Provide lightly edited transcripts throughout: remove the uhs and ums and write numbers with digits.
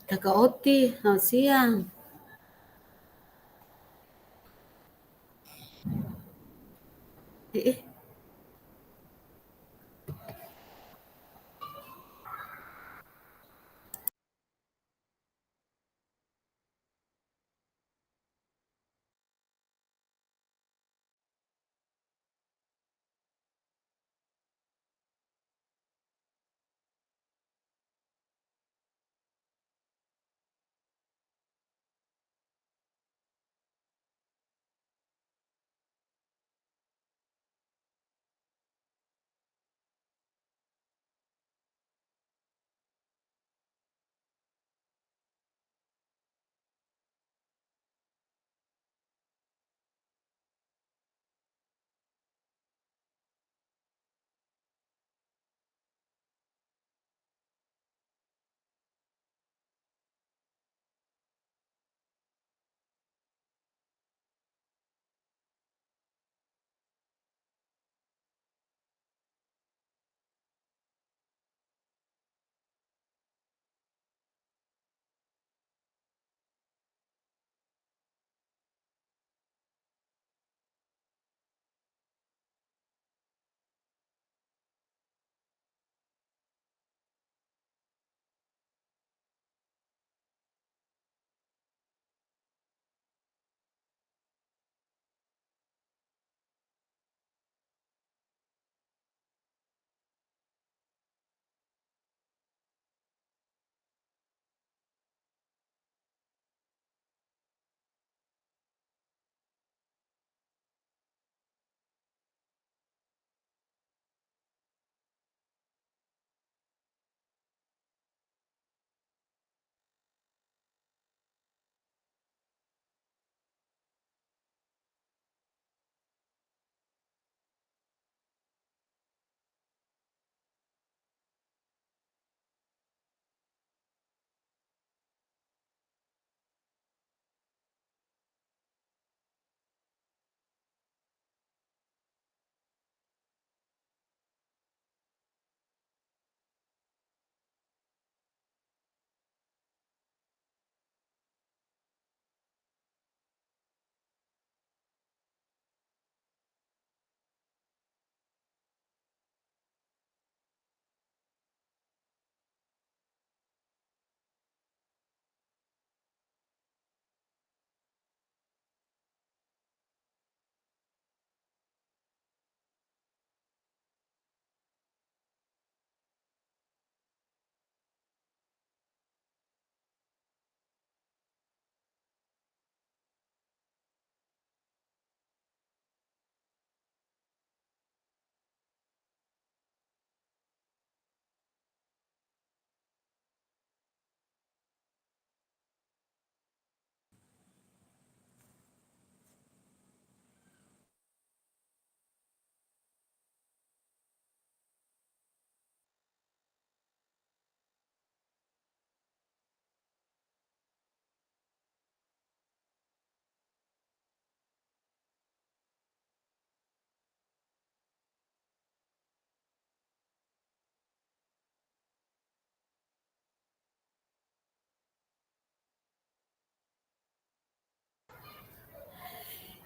Kakak Oti, selamat siang. Eh,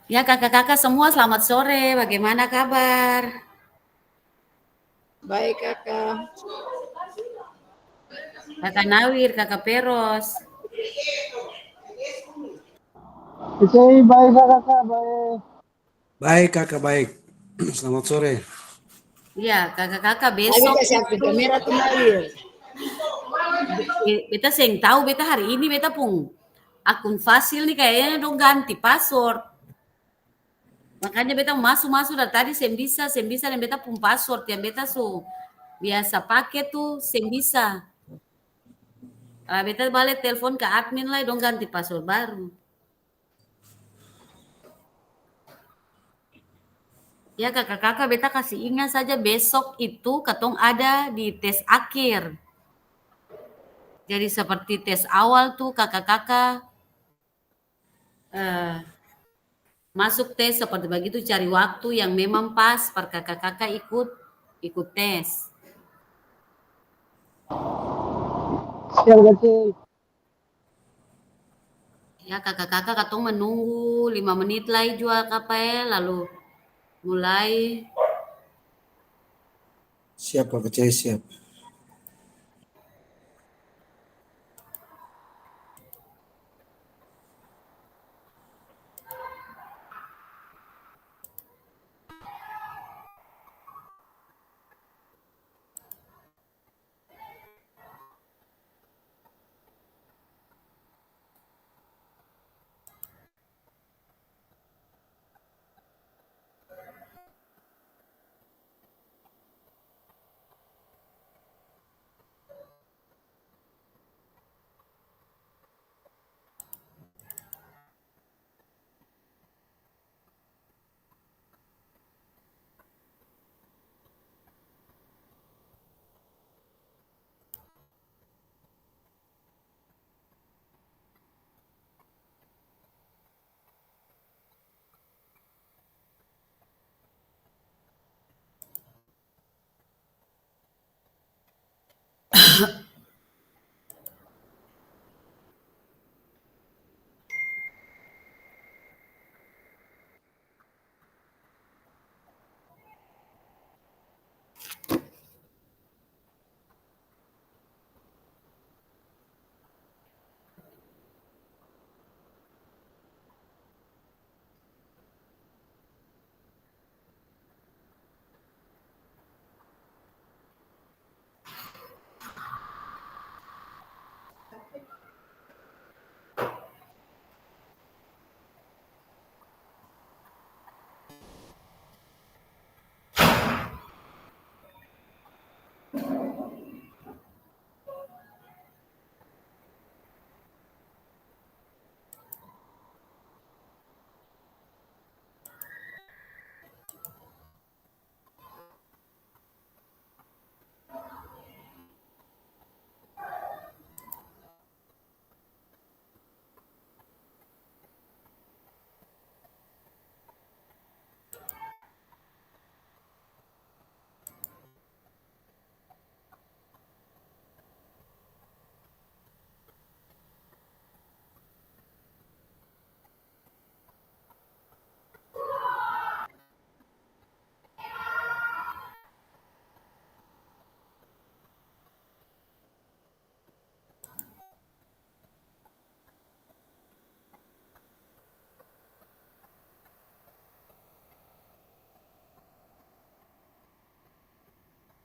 Ya kakak-kakak semua selamat sore, bagaimana kabar? Baik kakak. Kakak Nawir, kakak Peros. Oke, baik kakak, baik. Baik kakak, baik. Selamat sore. Ya kakak-kakak Tapi besok kasih aktif itu, kamera tuh Nawir. beta seng tahu beta hari ini beta pun akun Fasil nih kayaknya dong ganti password. Makanya beta masuk-masuk dari tadi seng bisa dan beta pun password yang beta biasa pakai tuh seng bisa. Beta balik telepon ke admin lah dong ganti password baru. Ya kakak-kakak beta kasih ingat saja besok itu katong ada di tes akhir. Jadi seperti tes awal tuh kakak-kakak eh, masuk tes seperti begitu cari waktu yang memang pas per kakak-kakak ikut tes. Siang kecil. Ya kakak-kakak katong menunggu 5 menit lagi jual kapai lalu mulai. Siap Kakak Cai, siap.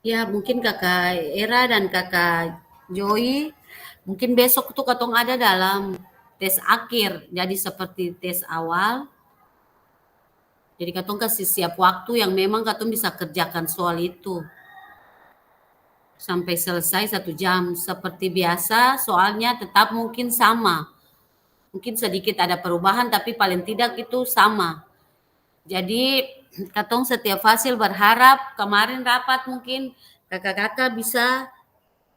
Ya mungkin kakak Era dan kakak Joy, mungkin besok tuh katong ada dalam tes akhir. Jadi seperti tes awal. Jadi katong kasih siap waktu yang memang katong bisa kerjakan soal itu. Sampai selesai 1 jam. Seperti biasa soalnya tetap mungkin sama. Mungkin sedikit ada perubahan tapi paling tidak itu sama. Jadi katong setiap hasil berharap kemarin rapat mungkin kakak-kakak bisa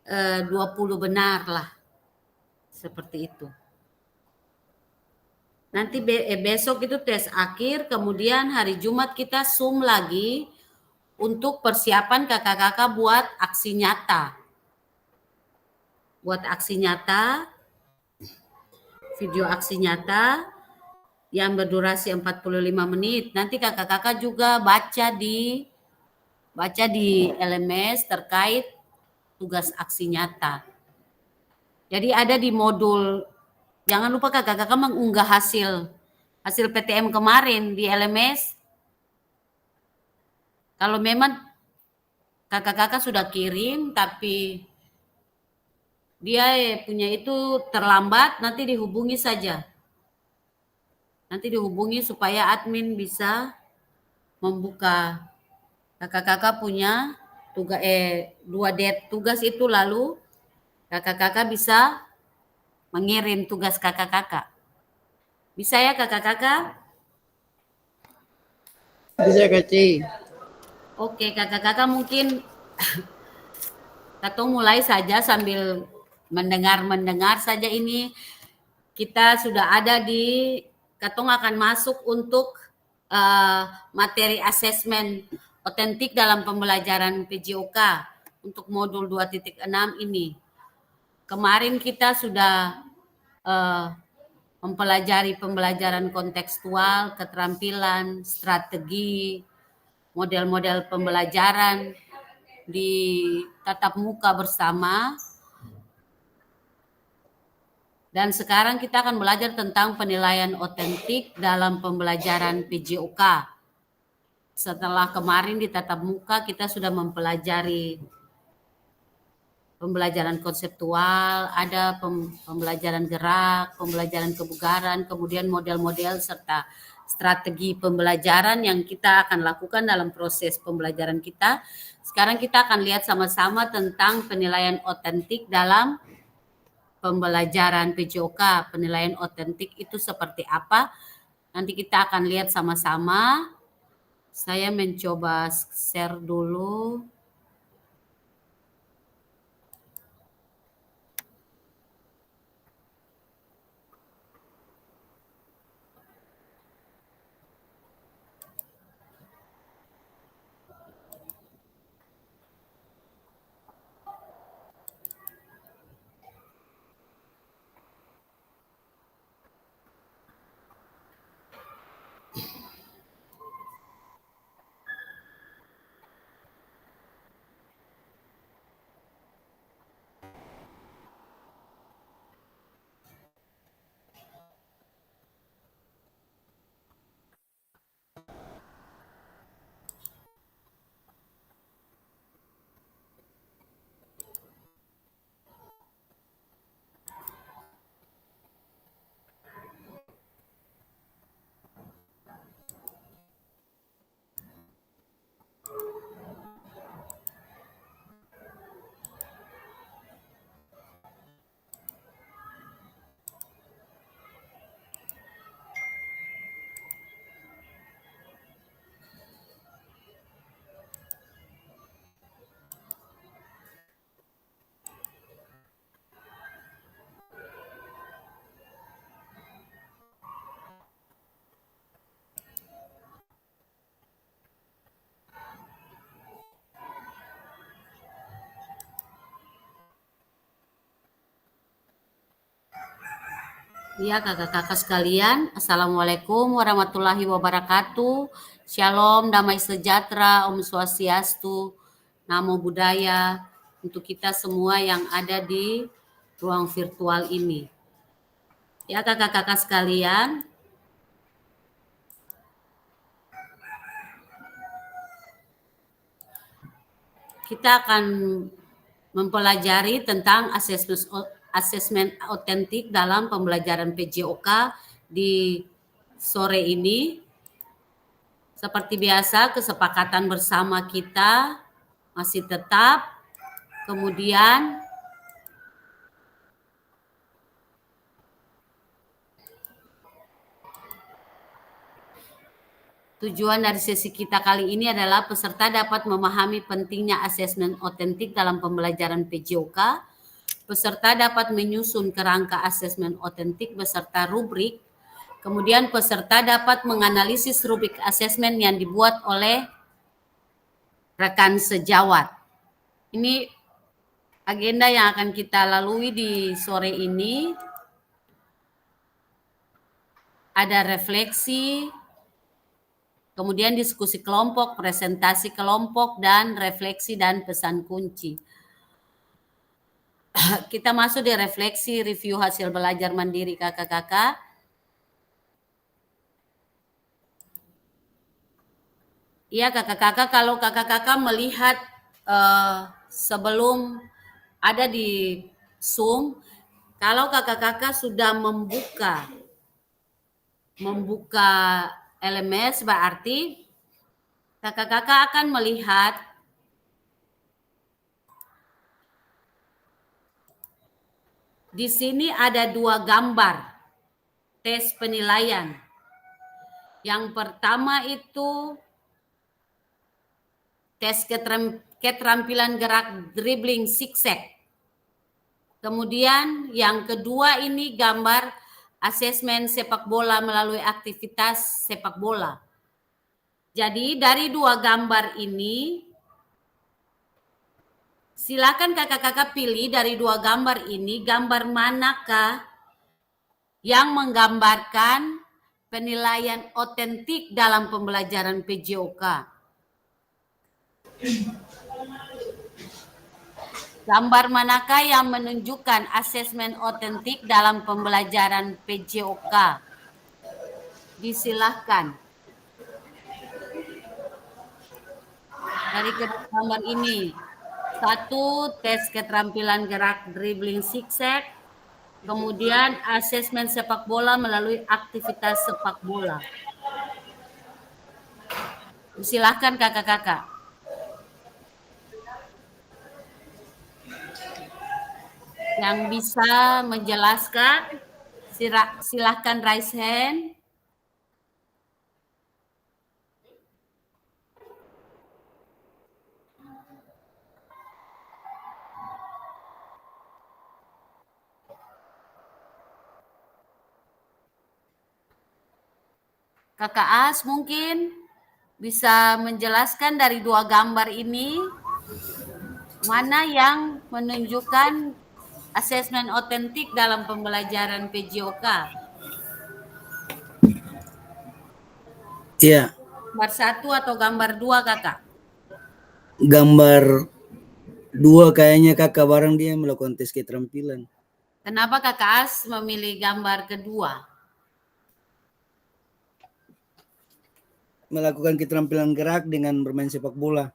20 benar lah. Seperti itu. Nanti besok itu tes akhir, kemudian hari Jumat kita Zoom lagi untuk persiapan kakak-kakak buat aksi nyata. Buat aksi nyata, video aksi nyata yang berdurasi 45 menit. Nanti kakak-kakak juga baca di LMS terkait tugas aksi nyata. Jadi ada di modul, jangan lupa kakak-kakak mengunggah hasil PTM kemarin di LMS. Kalau memang kakak-kakak sudah kirim tapi dia punya itu terlambat, nanti dihubungi saja. Nanti dihubungi supaya admin bisa membuka kakak-kakak punya tugas 2 tugas itu, lalu kakak-kakak bisa mengirim tugas kakak-kakak. Bisa ya kakak-kakak? Bisa Kak. Oke kakak-kakak, mungkin katong mulai saja sambil mendengar saja ini. Kita sudah ada di, katong akan masuk untuk materi asesmen otentik dalam pembelajaran PJOK untuk modul 2.6 ini. Kemarin kita sudah mempelajari pembelajaran kontekstual, keterampilan, strategi, model-model pembelajaran di tatap muka bersama. Dan sekarang kita akan belajar tentang penilaian otentik dalam pembelajaran PJOK. Setelah kemarin di tatap muka kita sudah mempelajari pembelajaran konseptual, ada pembelajaran gerak, pembelajaran kebugaran, kemudian model-model serta strategi pembelajaran yang kita akan lakukan dalam proses pembelajaran kita. Sekarang kita akan lihat sama-sama tentang penilaian otentik dalam pembelajaran PJOK. Penilaian otentik itu seperti apa? Nanti kita akan lihat sama-sama. Saya mencoba share dulu. Ya, kakak-kakak sekalian, Assalamualaikum warahmatullahi wabarakatuh. Shalom, damai sejahtera, Om Swastiastu, Namo Buddhaya untuk kita semua yang ada di ruang virtual ini. Ya, kakak-kakak sekalian, kita akan mempelajari tentang asesmen otentik dalam pembelajaran PJOK di sore ini. Seperti biasa, kesepakatan bersama kita masih tetap. Kemudian tujuan dari sesi kita kali ini adalah peserta dapat memahami pentingnya asesmen otentik dalam pembelajaran PJOK. Peserta dapat menyusun kerangka asesmen otentik beserta rubrik. Kemudian peserta dapat menganalisis rubrik asesmen yang dibuat oleh rekan sejawat. Ini agenda yang akan kita lalui di sore ini. Ada refleksi, kemudian diskusi kelompok, presentasi kelompok, dan refleksi dan pesan kunci. Kita masuk di refleksi review hasil belajar mandiri kakak-kakak. Iya kakak-kakak, kalau kakak-kakak melihat sebelum ada di Zoom, kalau kakak-kakak sudah membuka LMS, berarti kakak-kakak akan melihat di sini ada dua gambar tes penilaian. Yang pertama itu tes keterampilan gerak dribbling zigzag. Kemudian yang kedua ini gambar asesmen sepak bola melalui aktivitas sepak bola. Jadi dari dua gambar ini, silakan kakak-kakak pilih dari dua gambar ini, gambar manakah yang menggambarkan penilaian otentik dalam pembelajaran PJOK. Gambar manakah yang menunjukkan asesmen otentik dalam pembelajaran PJOK? Disilahkan. Dari gambar ini, 1, tes keterampilan gerak dribbling zigzag, kemudian asesmen sepak bola melalui aktivitas sepak bola. Silakan kakak-kakak. Yang bisa menjelaskan, silahkan raise hand. Kakak As mungkin bisa menjelaskan dari 2 gambar ini, mana yang menunjukkan asesmen otentik dalam pembelajaran PJOK? Iya, Gambar 1 atau gambar 2 kakak? gambar 2 kayaknya kakak bareng dia melakukan tes keterampilan. Kenapa kakak As memilih gambar kedua? Melakukan keterampilan gerak dengan bermain sepak bola.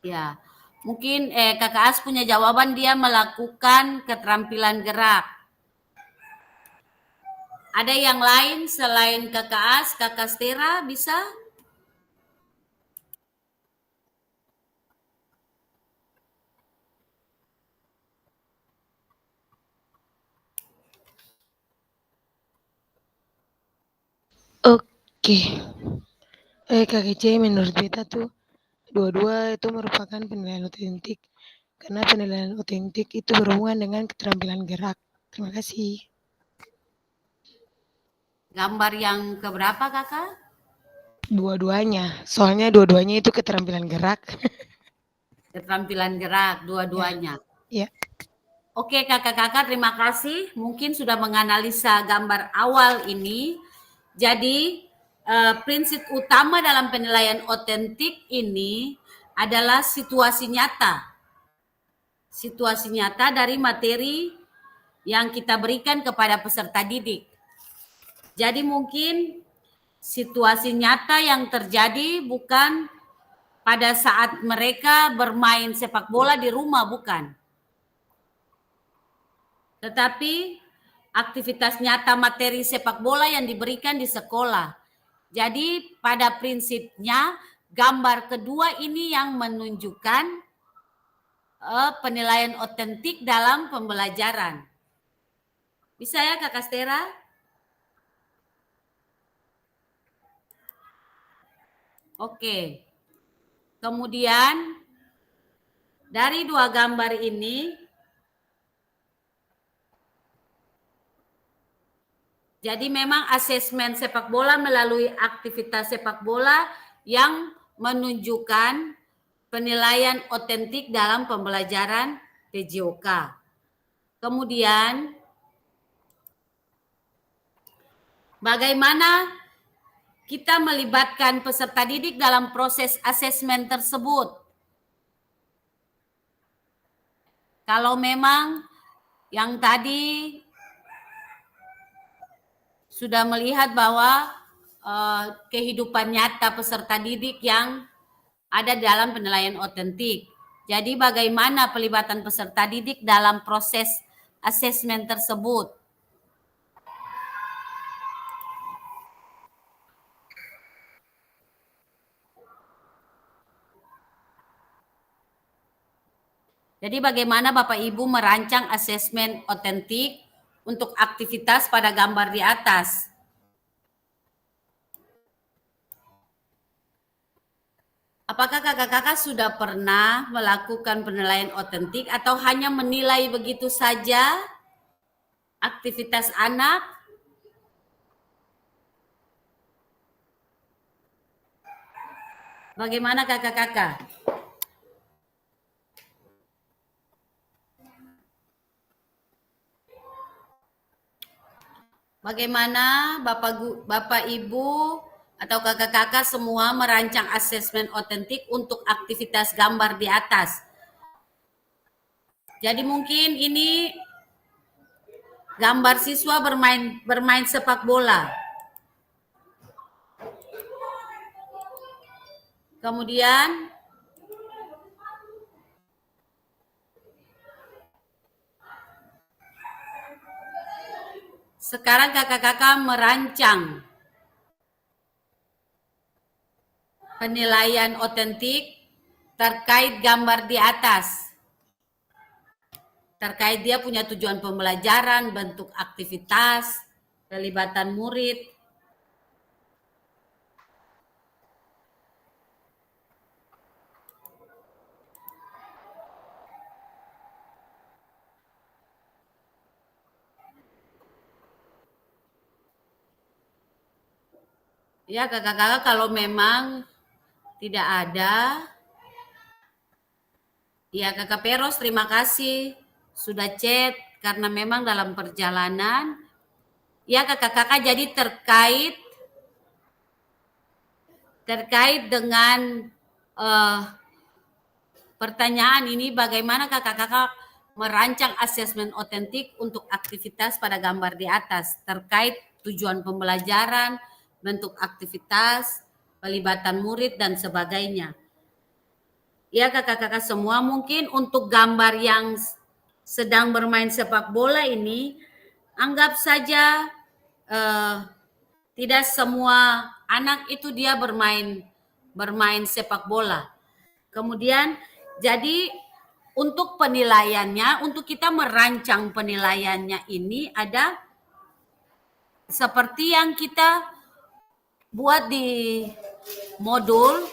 Ya, mungkin kakak As punya jawaban, dia melakukan keterampilan gerak. Ada yang lain selain kakak As, kakak Stera bisa? Oke. KGC menurut beta tuh dua-dua itu merupakan penilaian otentik. Karena penilaian otentik itu berhubungan dengan keterampilan gerak. Terima kasih. Gambar yang keberapa kakak? Dua-duanya. Soalnya dua-duanya itu keterampilan gerak. Keterampilan gerak, dua-duanya. Ya. Oke kakak-kakak, terima kasih. Mungkin sudah menganalisa gambar awal ini. Jadi prinsip utama dalam penilaian otentik ini adalah situasi nyata. Situasi nyata dari materi yang kita berikan kepada peserta didik. Jadi mungkin situasi nyata yang terjadi bukan pada saat mereka bermain sepak bola di rumah, bukan. Tetapi aktivitas nyata materi sepak bola yang diberikan di sekolah. Jadi pada prinsipnya gambar kedua ini yang menunjukkan penilaian otentik dalam pembelajaran. Bisa ya Kakak Stera? Oke. Kemudian dari 2 gambar ini, jadi memang asesmen sepak bola melalui aktivitas sepak bola yang menunjukkan penilaian otentik dalam pembelajaran PJOK. Kemudian, bagaimana kita melibatkan peserta didik dalam proses asesmen tersebut? Kalau memang yang tadi sudah melihat bahwa kehidupan nyata peserta didik yang ada dalam penilaian otentik. Jadi bagaimana pelibatan peserta didik dalam proses asesmen tersebut? Jadi bagaimana Bapak Ibu merancang asesmen otentik untuk aktivitas pada gambar di atas? Apakah kakak-kakak sudah pernah melakukan penilaian otentik atau hanya menilai begitu saja aktivitas anak? Bagaimana kakak-kakak? bagaimana Bapak Ibu atau kakak-kakak semua merancang asesmen otentik untuk aktivitas gambar di atas. Jadi mungkin ini gambar siswa bermain sepak bola. Kemudian sekarang kakak-kakak merancang penilaian otentik terkait gambar di atas. Terkait dia punya tujuan pembelajaran, bentuk aktivitas, pelibatan murid. Ya kakak-kakak kalau memang tidak ada, ya kakak Peros terima kasih sudah chat karena memang dalam perjalanan. Ya kakak-kakak jadi terkait dengan pertanyaan ini bagaimana kakak-kakak merancang asesmen otentik untuk aktivitas pada gambar di atas terkait tujuan pembelajaran, bentuk aktivitas, pelibatan murid, dan sebagainya. Ya kakak-kakak semua, mungkin untuk gambar yang sedang bermain sepak bola ini, anggap saja tidak semua anak itu dia bermain sepak bola. Kemudian jadi untuk penilaiannya, untuk kita merancang penilaiannya ini ada seperti yang kita buat di modul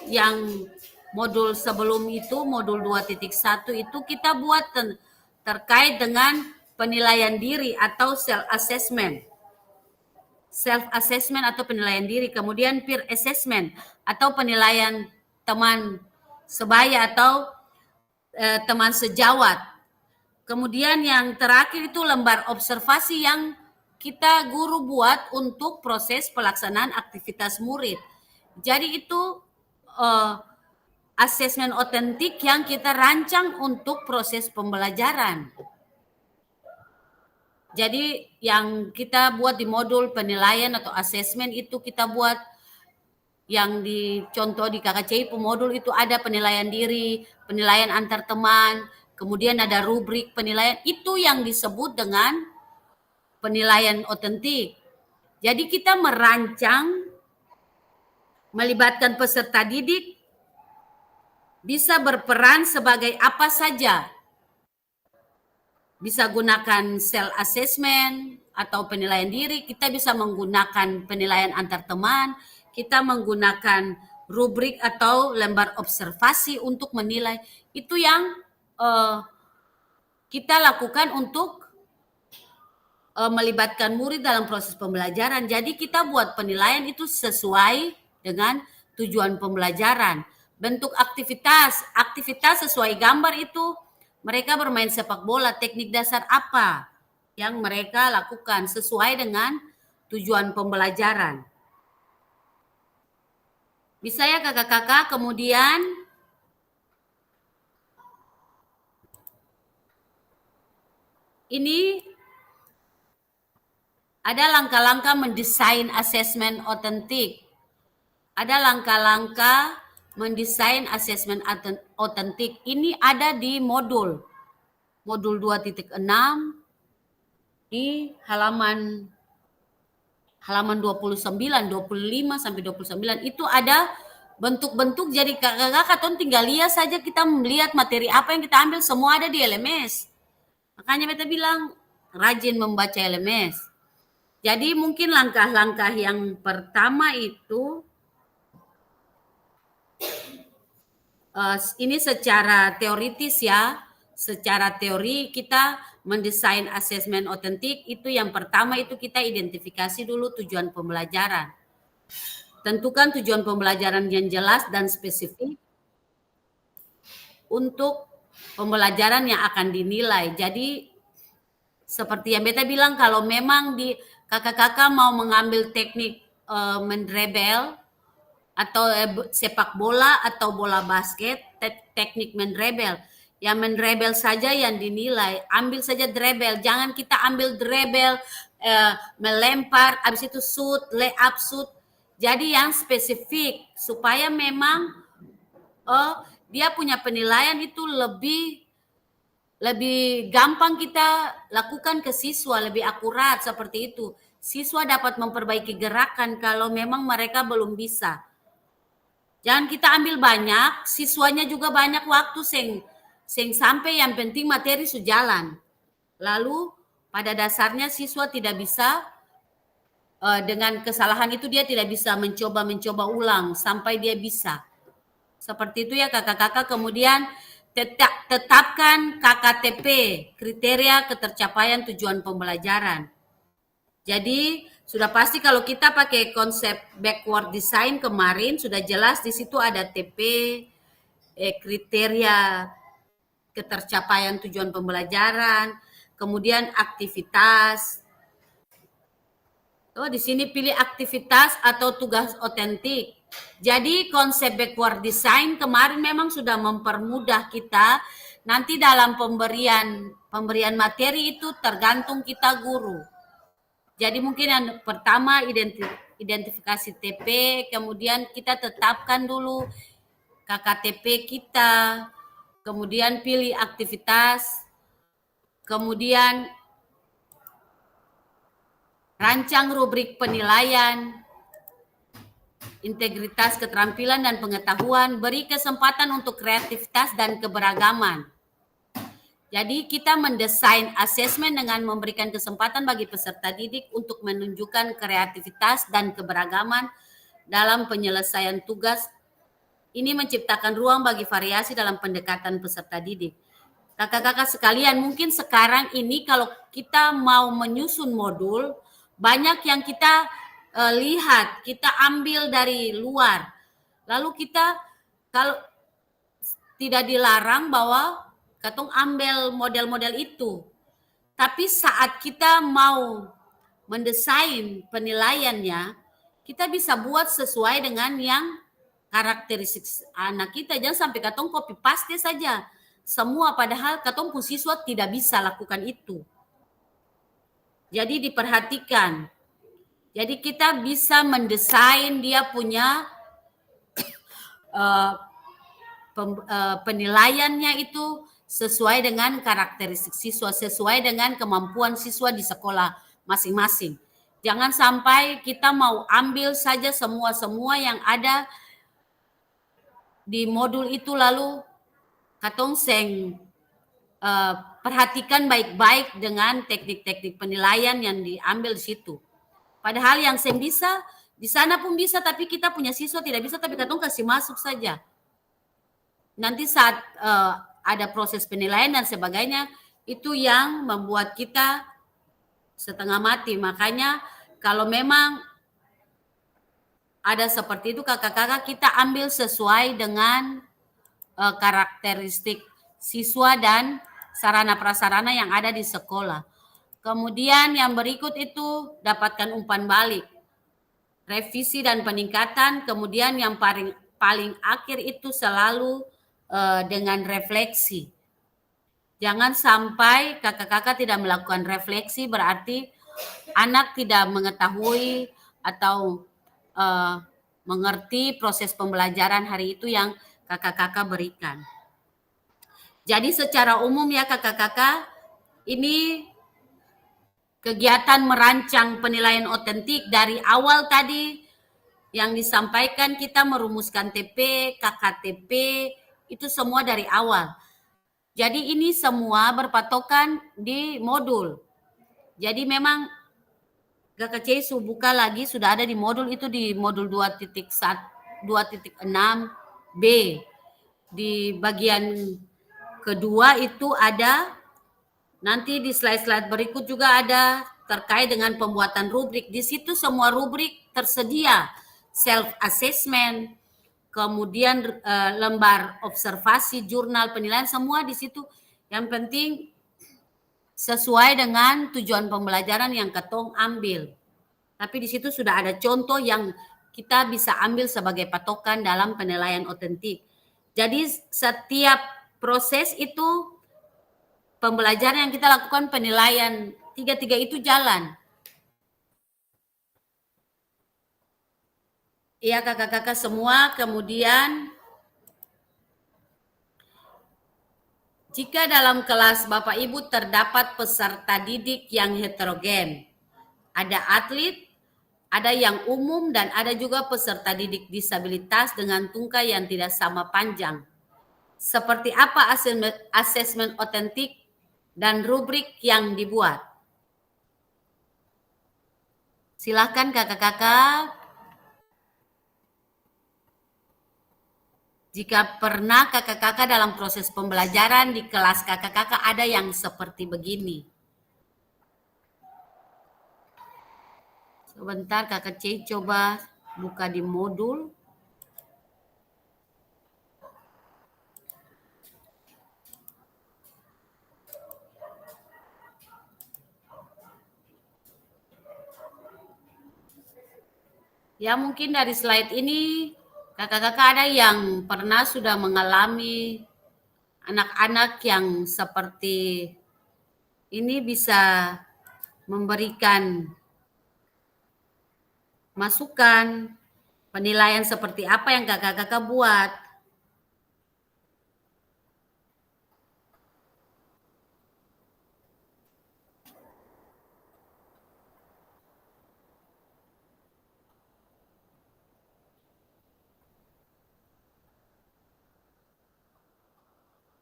sebelum itu, modul 2.1 itu kita buat terkait dengan penilaian diri atau self assessment atau penilaian diri, kemudian peer assessment atau penilaian teman sebaya atau teman sejawat. Kemudian yang terakhir itu lembar observasi yang kita guru buat untuk proses pelaksanaan aktivitas murid. Jadi itu asesmen otentik yang kita rancang untuk proses pembelajaran. Jadi yang kita buat di modul penilaian atau asesmen itu kita buat yang dicontoh di KKCI pemodul itu ada penilaian diri, penilaian antar teman, kemudian ada rubrik penilaian, itu yang disebut dengan penilaian otentik. Jadi kita merancang, melibatkan peserta didik, bisa berperan sebagai apa saja. Bisa gunakan self assessment atau penilaian diri, kita bisa menggunakan penilaian antar teman, kita menggunakan rubrik atau lembar observasi untuk menilai. Itu yang kita lakukan untuk melibatkan murid dalam proses pembelajaran. Jadi kita buat penilaian itu sesuai dengan tujuan pembelajaran. Bentuk aktivitas sesuai gambar itu mereka bermain sepak bola, teknik dasar apa yang mereka lakukan sesuai dengan tujuan pembelajaran. Bisa ya kakak-kakak, kemudian ini ada langkah-langkah mendesain asesmen otentik. Ada langkah-langkah mendesain asesmen otentik. Ini ada di modul 2.6 di halaman 29, 25 sampai 29 itu ada bentuk-bentuk. Jadi kakak-kakak tinggal lihat saja, kita melihat materi apa yang kita ambil semua ada di LMS. Makanya beta bilang rajin membaca LMS. Jadi mungkin langkah-langkah yang pertama itu ini secara teoritis ya, secara teori kita mendesain asesmen otentik itu yang pertama itu kita identifikasi dulu tujuan pembelajaran. Tentukan tujuan pembelajaran yang jelas dan spesifik untuk pembelajaran yang akan dinilai. Jadi Seperti yang beta bilang, kalau memang di kakak-kakak mau mengambil teknik menrebel atau sepak bola atau bola basket, teknik menrebel. Yang menrebel saja yang dinilai, ambil saja drebel, jangan kita ambil drebel, melempar, habis itu shoot, lay up shoot. Jadi yang spesifik supaya memang dia punya penilaian itu lebih gampang kita lakukan ke siswa, lebih akurat seperti itu. Siswa dapat memperbaiki gerakan kalau memang mereka belum bisa. Jangan kita ambil banyak, siswanya juga banyak waktu sing sampai yang penting materi sudah jalan. Lalu pada dasarnya siswa tidak bisa dengan kesalahan itu dia tidak bisa mencoba ulang sampai dia bisa. Seperti itu ya kakak-kakak. Kemudian tetapkan KKTP, kriteria ketercapaian tujuan pembelajaran. Jadi sudah pasti kalau kita pakai konsep backward design kemarin sudah jelas di situ ada TP, kriteria ketercapaian tujuan pembelajaran, kemudian aktivitas. Di sini pilih aktivitas atau tugas otentik. Jadi konsep backward design kemarin memang sudah mempermudah kita. Nanti dalam pemberian materi itu tergantung kita guru. Jadi mungkin yang pertama identifikasi TP, kemudian kita tetapkan dulu KKTP kita, kemudian pilih aktivitas, kemudian rancang rubrik penilaian, integritas, keterampilan, dan pengetahuan, beri kesempatan untuk kreativitas dan keberagaman. Jadi kita mendesain asesmen dengan memberikan kesempatan bagi peserta didik untuk menunjukkan kreativitas dan keberagaman dalam penyelesaian tugas. Ini menciptakan ruang bagi variasi dalam pendekatan peserta didik. Kakak-kakak sekalian, mungkin sekarang ini kalau kita mau menyusun modul, banyak yang kita lihat, kita ambil dari luar. Lalu kita kalau tidak dilarang bahwa katong ambil model-model itu. Tapi saat kita mau mendesain penilaiannya, kita bisa buat sesuai dengan yang karakteristik anak kita. Jangan sampai katong copy paste saja semua, padahal katong pun siswa tidak bisa lakukan itu. Jadi diperhatikan. Jadi kita bisa mendesain dia punya penilaiannya itu sesuai dengan karakteristik siswa, sesuai dengan kemampuan siswa di sekolah masing-masing. Jangan sampai kita mau ambil saja semua yang ada di modul itu lalu katong perhatikan baik-baik dengan teknik-teknik penilaian yang diambil di situ. Padahal yang bisa, di sana pun bisa, tapi kita punya siswa tidak bisa, tapi katong kasih masuk saja. Nanti saat ada proses penilaian dan sebagainya, itu yang membuat kita setengah mati. Makanya kalau memang ada seperti itu kakak-kakak, kita ambil sesuai dengan karakteristik siswa dan sarana prasarana yang ada di sekolah. Kemudian yang berikut itu dapatkan umpan balik, revisi dan peningkatan. Kemudian yang paling akhir itu selalu dengan refleksi. Jangan sampai kakak-kakak tidak melakukan refleksi, berarti anak tidak mengetahui atau mengerti proses pembelajaran hari itu yang kakak-kakak berikan. Jadi secara umum ya kakak-kakak, ini kegiatan merancang penilaian otentik dari awal tadi yang disampaikan, kita merumuskan TP, KKTP, itu semua dari awal. Jadi ini semua berpatokan di modul. Jadi memang KKC buka lagi, sudah ada di modul itu, di modul 2.6b. Di bagian kedua itu ada, nanti di slide-slide berikut juga ada terkait dengan pembuatan rubrik. Di situ semua rubrik tersedia, self-assessment, kemudian lembar observasi, jurnal penilaian, semua di situ. Yang penting sesuai dengan tujuan pembelajaran yang ketong ambil. Tapi di situ sudah ada contoh yang kita bisa ambil sebagai patokan dalam penilaian otentik. Jadi setiap proses itu pembelajaran yang kita lakukan penilaian tiga-tiga itu jalan. Iya kakak-kakak semua, kemudian jika dalam kelas Bapak Ibu terdapat peserta didik yang heterogen, ada atlet, ada yang umum, dan ada juga peserta didik disabilitas dengan tungkai yang tidak sama panjang. Seperti apa asesmen otentik dan rubrik yang dibuat? Silakan kakak-kakak. Jika pernah kakak-kakak dalam proses pembelajaran di kelas kakak-kakak ada yang seperti begini. Sebentar kakak C coba buka di modul. Ya mungkin dari slide ini kakak-kakak ada yang pernah sudah mengalami anak-anak yang seperti ini bisa memberikan masukan, penilaian seperti apa yang kakak-kakak buat.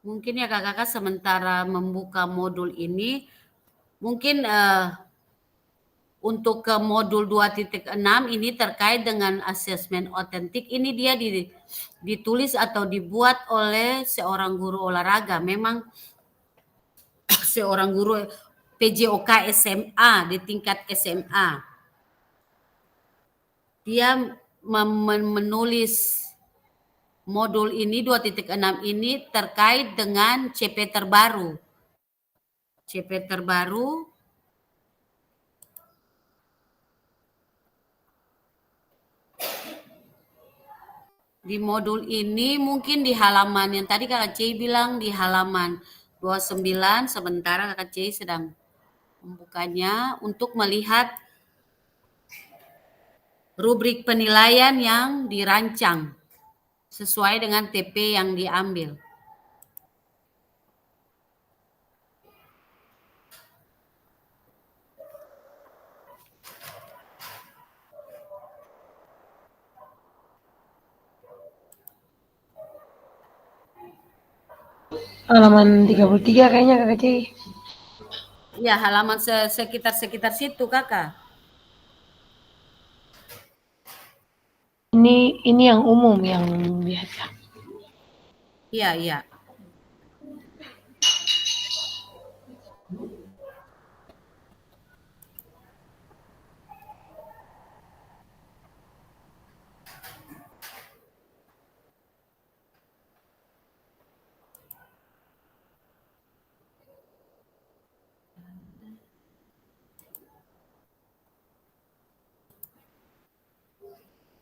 Mungkin ya kakak-kakak sementara membuka modul ini, mungkin untuk ke modul 2.6 ini terkait dengan asesmen otentik, ini dia ditulis atau dibuat oleh seorang guru olahraga. Memang seorang guru PJOK SMA di tingkat SMA. Dia menulis modul ini 2.6 ini terkait dengan CP terbaru. CP terbaru di modul ini mungkin di halaman yang tadi Kakak C bilang di halaman 29, sementara Kakak C sedang membukanya untuk melihat rubrik penilaian yang dirancang sesuai dengan TP yang diambil. Halaman 33 kayaknya kakak C. Ya, halaman sekitar situ kakak. Ini yang umum yang biasa. Iya, iya.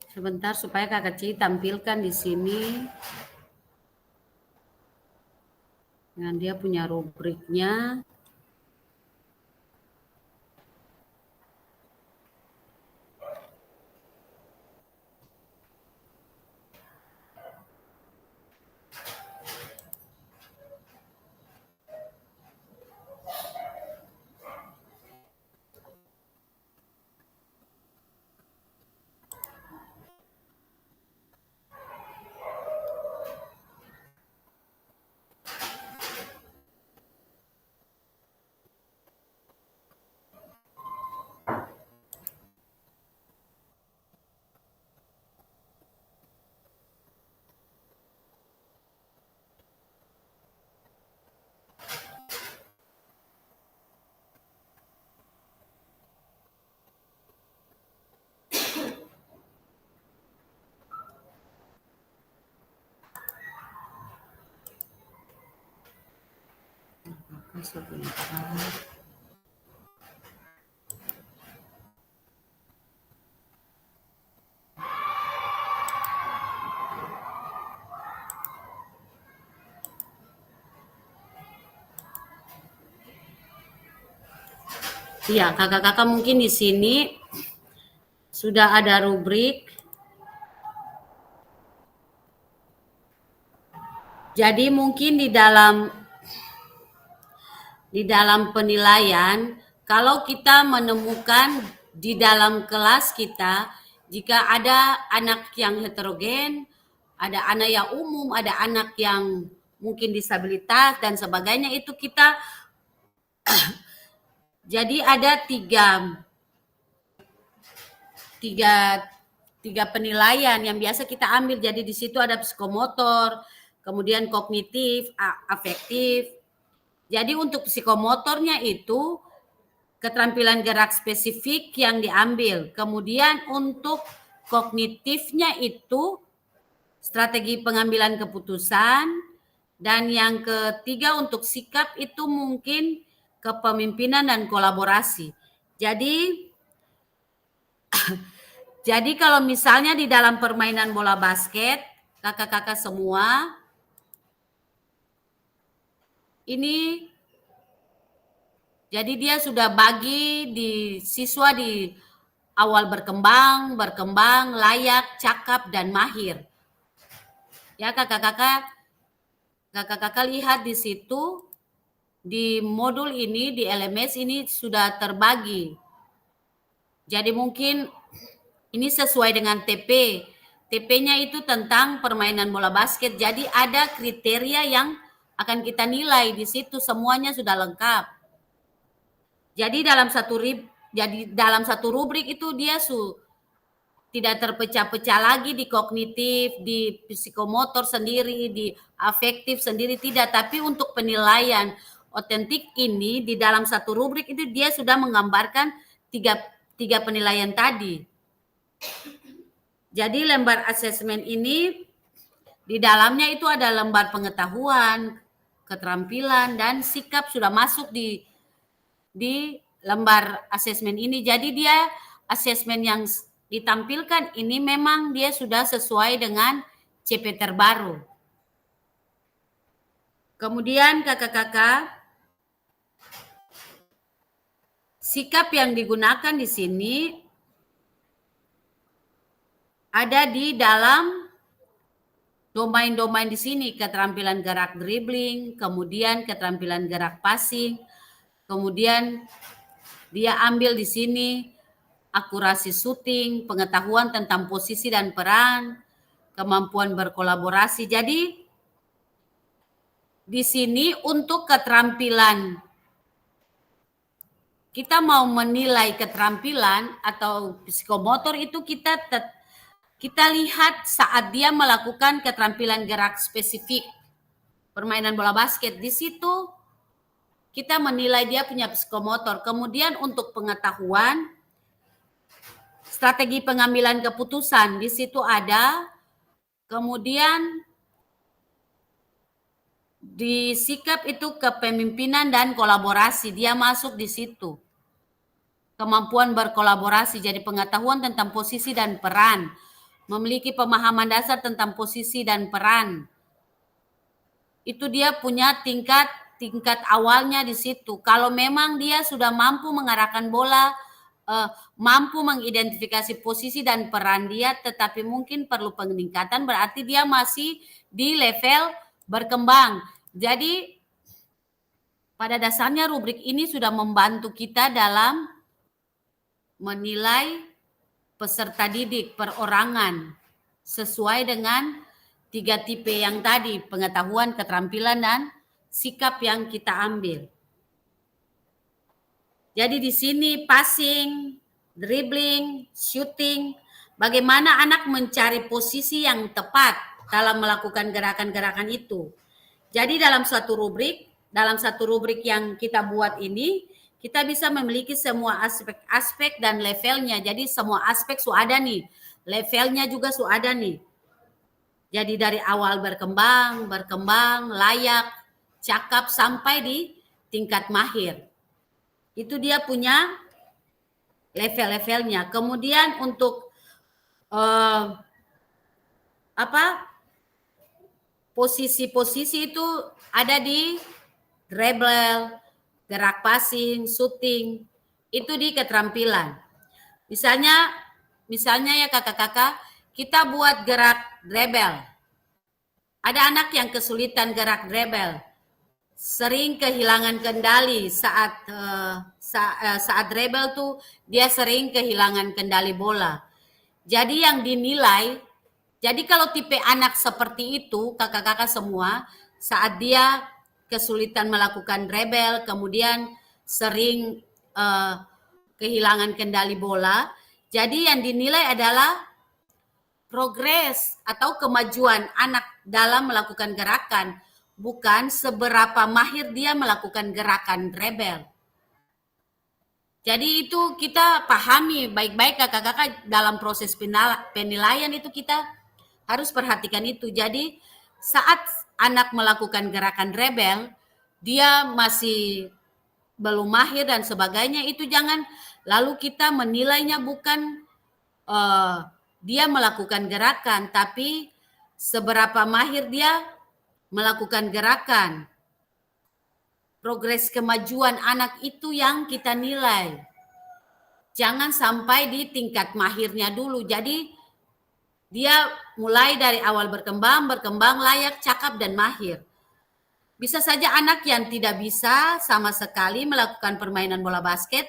Sebentar supaya Kakak Ci tampilkan di sini. Dengan dia punya rubriknya. Sebentar. Iya, kakak-kakak mungkin di sini sudah ada rubrik. Jadi mungkin di dalam penilaian, kalau kita menemukan di dalam kelas kita, jika ada anak yang heterogen, ada anak yang umum, ada anak yang mungkin disabilitas dan sebagainya, itu kita jadi ada tiga penilaian yang biasa kita ambil. Jadi di situ ada psikomotor, kemudian kognitif, afektif. Jadi untuk psikomotornya itu keterampilan gerak spesifik yang diambil. Kemudian untuk kognitifnya itu strategi pengambilan keputusan. Dan yang ketiga untuk sikap itu mungkin kepemimpinan dan kolaborasi. Jadi kalau misalnya di dalam permainan bola basket, kakak-kakak semua, ini jadi dia sudah bagi di siswa di awal berkembang, layak, cakap, dan mahir. Ya kakak-kakak lihat di situ, di modul ini, di LMS ini sudah terbagi. Jadi mungkin ini sesuai dengan TP. TP-nya itu tentang permainan bola basket. Jadi ada kriteria yang akan kita nilai di situ, semuanya sudah lengkap. Jadi dalam satu rubrik itu dia tidak terpecah-pecah lagi di kognitif, di psikomotor sendiri, di afektif sendiri, tidak. Tapi untuk penilaian otentik ini di dalam satu rubrik itu dia sudah menggambarkan tiga penilaian tadi. Jadi lembar asesmen ini di dalamnya itu ada lembar pengetahuan, keterampilan, dan sikap sudah masuk di lembar asesmen ini. Jadi dia asesmen yang ditampilkan ini memang dia sudah sesuai dengan CP terbaru. Kemudian kakak-kakak, sikap yang digunakan di sini ada di dalam domain-domain di sini, keterampilan gerak dribbling, kemudian keterampilan gerak passing, kemudian dia ambil di sini akurasi shooting, pengetahuan tentang posisi dan peran, kemampuan berkolaborasi. Jadi di sini untuk keterampilan, kita mau menilai keterampilan atau psikomotor itu kita lihat saat dia melakukan keterampilan gerak spesifik permainan bola basket. Di situ kita menilai dia punya psikomotor. Kemudian untuk pengetahuan, strategi pengambilan keputusan di situ ada. Kemudian di sikap itu kepemimpinan dan kolaborasi, dia masuk di situ. Kemampuan berkolaborasi, jadi pengetahuan tentang posisi dan peran, memiliki pemahaman dasar tentang posisi dan peran. Itu dia punya tingkat awalnya di situ. Kalau memang dia sudah mampu mengarahkan bola, mampu mengidentifikasi posisi dan peran dia, tetapi mungkin perlu peningkatan, berarti dia masih di level berkembang. Jadi pada dasarnya rubrik ini sudah membantu kita dalam menilai peserta didik perorangan sesuai dengan 3 tipe yang tadi, pengetahuan, keterampilan, dan sikap yang kita ambil. Jadi di sini passing, dribbling, shooting, bagaimana anak mencari posisi yang tepat dalam melakukan gerakan-gerakan itu. Jadi dalam satu rubrik yang kita buat ini, kita bisa memiliki semua aspek-aspek dan levelnya. Jadi semua aspek sudah ada nih, levelnya juga sudah ada nih. Jadi dari awal berkembang, layak, cakap, sampai di tingkat mahir. Itu dia punya level-levelnya. Kemudian untuk posisi-posisi itu ada di dribble, gerak passing, shooting, Itu di keterampilan. Misalnya ya kakak-kakak, kita buat gerak rebel. Ada anak yang kesulitan gerak rebel, sering kehilangan kendali saat rebel tuh dia sering kehilangan kendali bola. Jadi yang dinilai, jadi kalau tipe anak seperti itu kakak-kakak semua, saat dia kesulitan melakukan rebel, kemudian sering kehilangan kendali bola, jadi yang dinilai adalah progres atau kemajuan anak dalam melakukan gerakan, bukan seberapa mahir dia melakukan gerakan rebel. Jadi itu kita pahami baik-baik kakak-kakak dalam proses penilaian itu kita harus perhatikan itu. Jadi saat anak melakukan gerakan rebel, dia masih belum mahir dan sebagainya, itu jangan lalu kita menilainya bukan dia melakukan gerakan, tapi seberapa mahir dia melakukan gerakan. Progres kemajuan anak itu yang kita nilai. Jangan sampai di tingkat mahirnya dulu. Jadi dia mulai dari awal berkembang, layak, cakap, dan mahir. Bisa saja anak yang tidak bisa sama sekali melakukan permainan bola basket,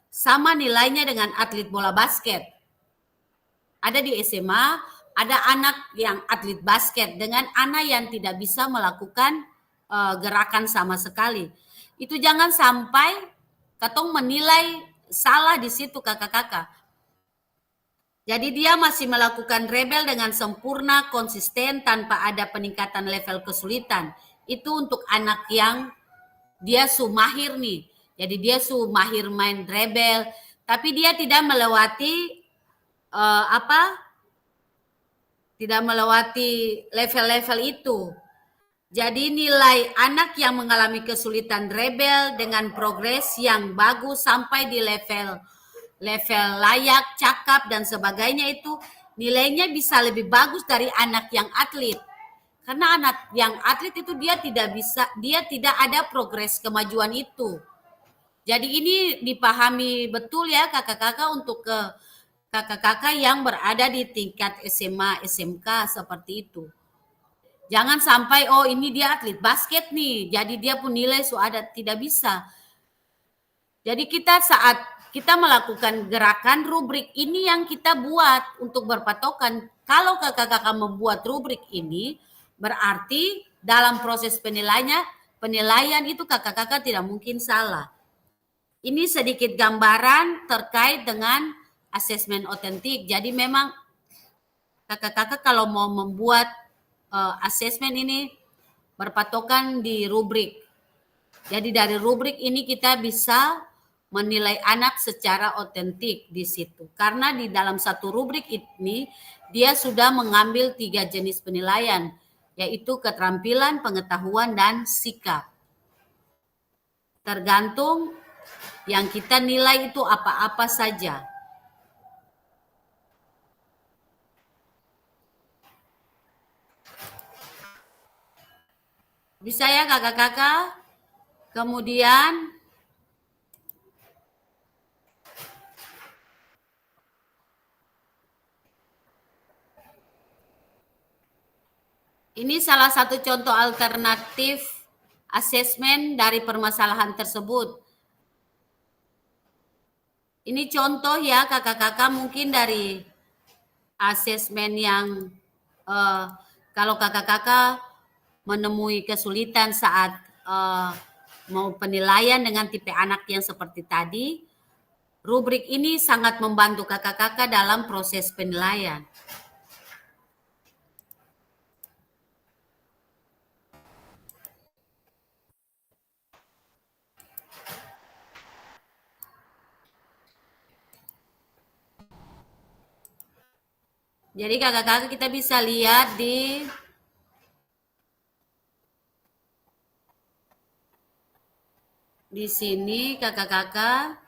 sama nilainya dengan atlet bola basket. Ada di SMA, ada anak yang atlet basket dengan anak yang tidak bisa melakukan gerakan sama sekali. Itu jangan sampai katong menilai salah di situ kakak-kakak. Jadi dia masih melakukan rebel dengan sempurna, konsisten, tanpa ada peningkatan level kesulitan. Itu untuk anak yang dia mahir nih. Jadi dia mahir main rebel, tapi dia tidak melewati tidak melewati level-level itu. Jadi nilai anak yang mengalami kesulitan rebel dengan progres yang bagus sampai di level layak, cakap, dan sebagainya, itu nilainya bisa lebih bagus dari anak yang atlet. Karena anak yang atlet itu dia tidak ada progres kemajuan itu. Jadi ini dipahami betul ya kakak-kakak untuk kakak-kakak yang berada di tingkat SMA, SMK seperti itu. Jangan sampai ini dia atlet basket nih, jadi dia pun nilai tidak bisa. Jadi kita saat kita melakukan gerakan, rubrik ini yang kita buat untuk berpatokan. Kalau kakak-kakak membuat rubrik ini, berarti dalam proses penilaian itu kakak-kakak tidak mungkin salah. Ini sedikit gambaran terkait dengan asesmen otentik. Jadi memang kakak-kakak kalau mau membuat asesmen ini berpatokan di rubrik. Jadi dari rubrik ini kita bisa menilai anak secara otentik di situ. Karena di dalam satu rubrik ini dia sudah mengambil 3 jenis penilaian, yaitu keterampilan, pengetahuan, dan sikap. Tergantung yang kita nilai itu apa-apa saja. Bisa ya kakak-kakak? Kemudian ini salah satu contoh alternatif asesmen dari permasalahan tersebut. Ini contoh ya kakak-kakak mungkin dari asesmen yang kalau kakak-kakak menemui kesulitan saat mau penilaian dengan tipe anak yang seperti tadi, rubrik ini sangat membantu kakak-kakak dalam proses penilaian. Jadi kakak-kakak kita bisa lihat di sini kakak-kakak.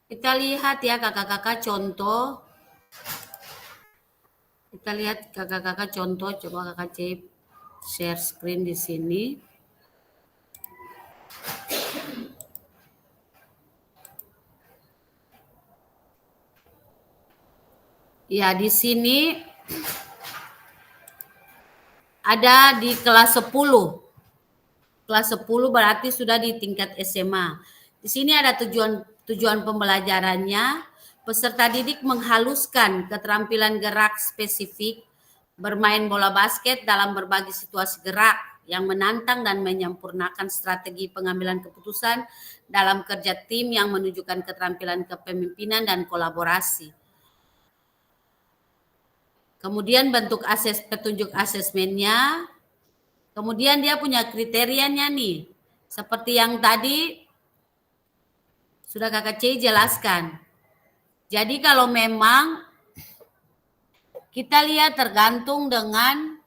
Kita lihat ya kakak-kakak contoh. Kita lihat kakak-kakak contoh. Coba kakak cek share screen di sini. Ya, di sini ada di kelas 10. Kelas 10 berarti sudah di tingkat SMA. Di sini ada tujuan pembelajarannya. Peserta didik menghaluskan keterampilan gerak spesifik bermain bola basket dalam berbagai situasi gerak yang menantang dan menyempurnakan strategi pengambilan keputusan dalam kerja tim yang menunjukkan keterampilan kepemimpinan dan kolaborasi. Kemudian bentuk petunjuk asesmennya. Kemudian dia punya kriterianya nih. Seperti yang tadi sudah Kakak C jelaskan. Jadi kalau memang kita lihat tergantung dengan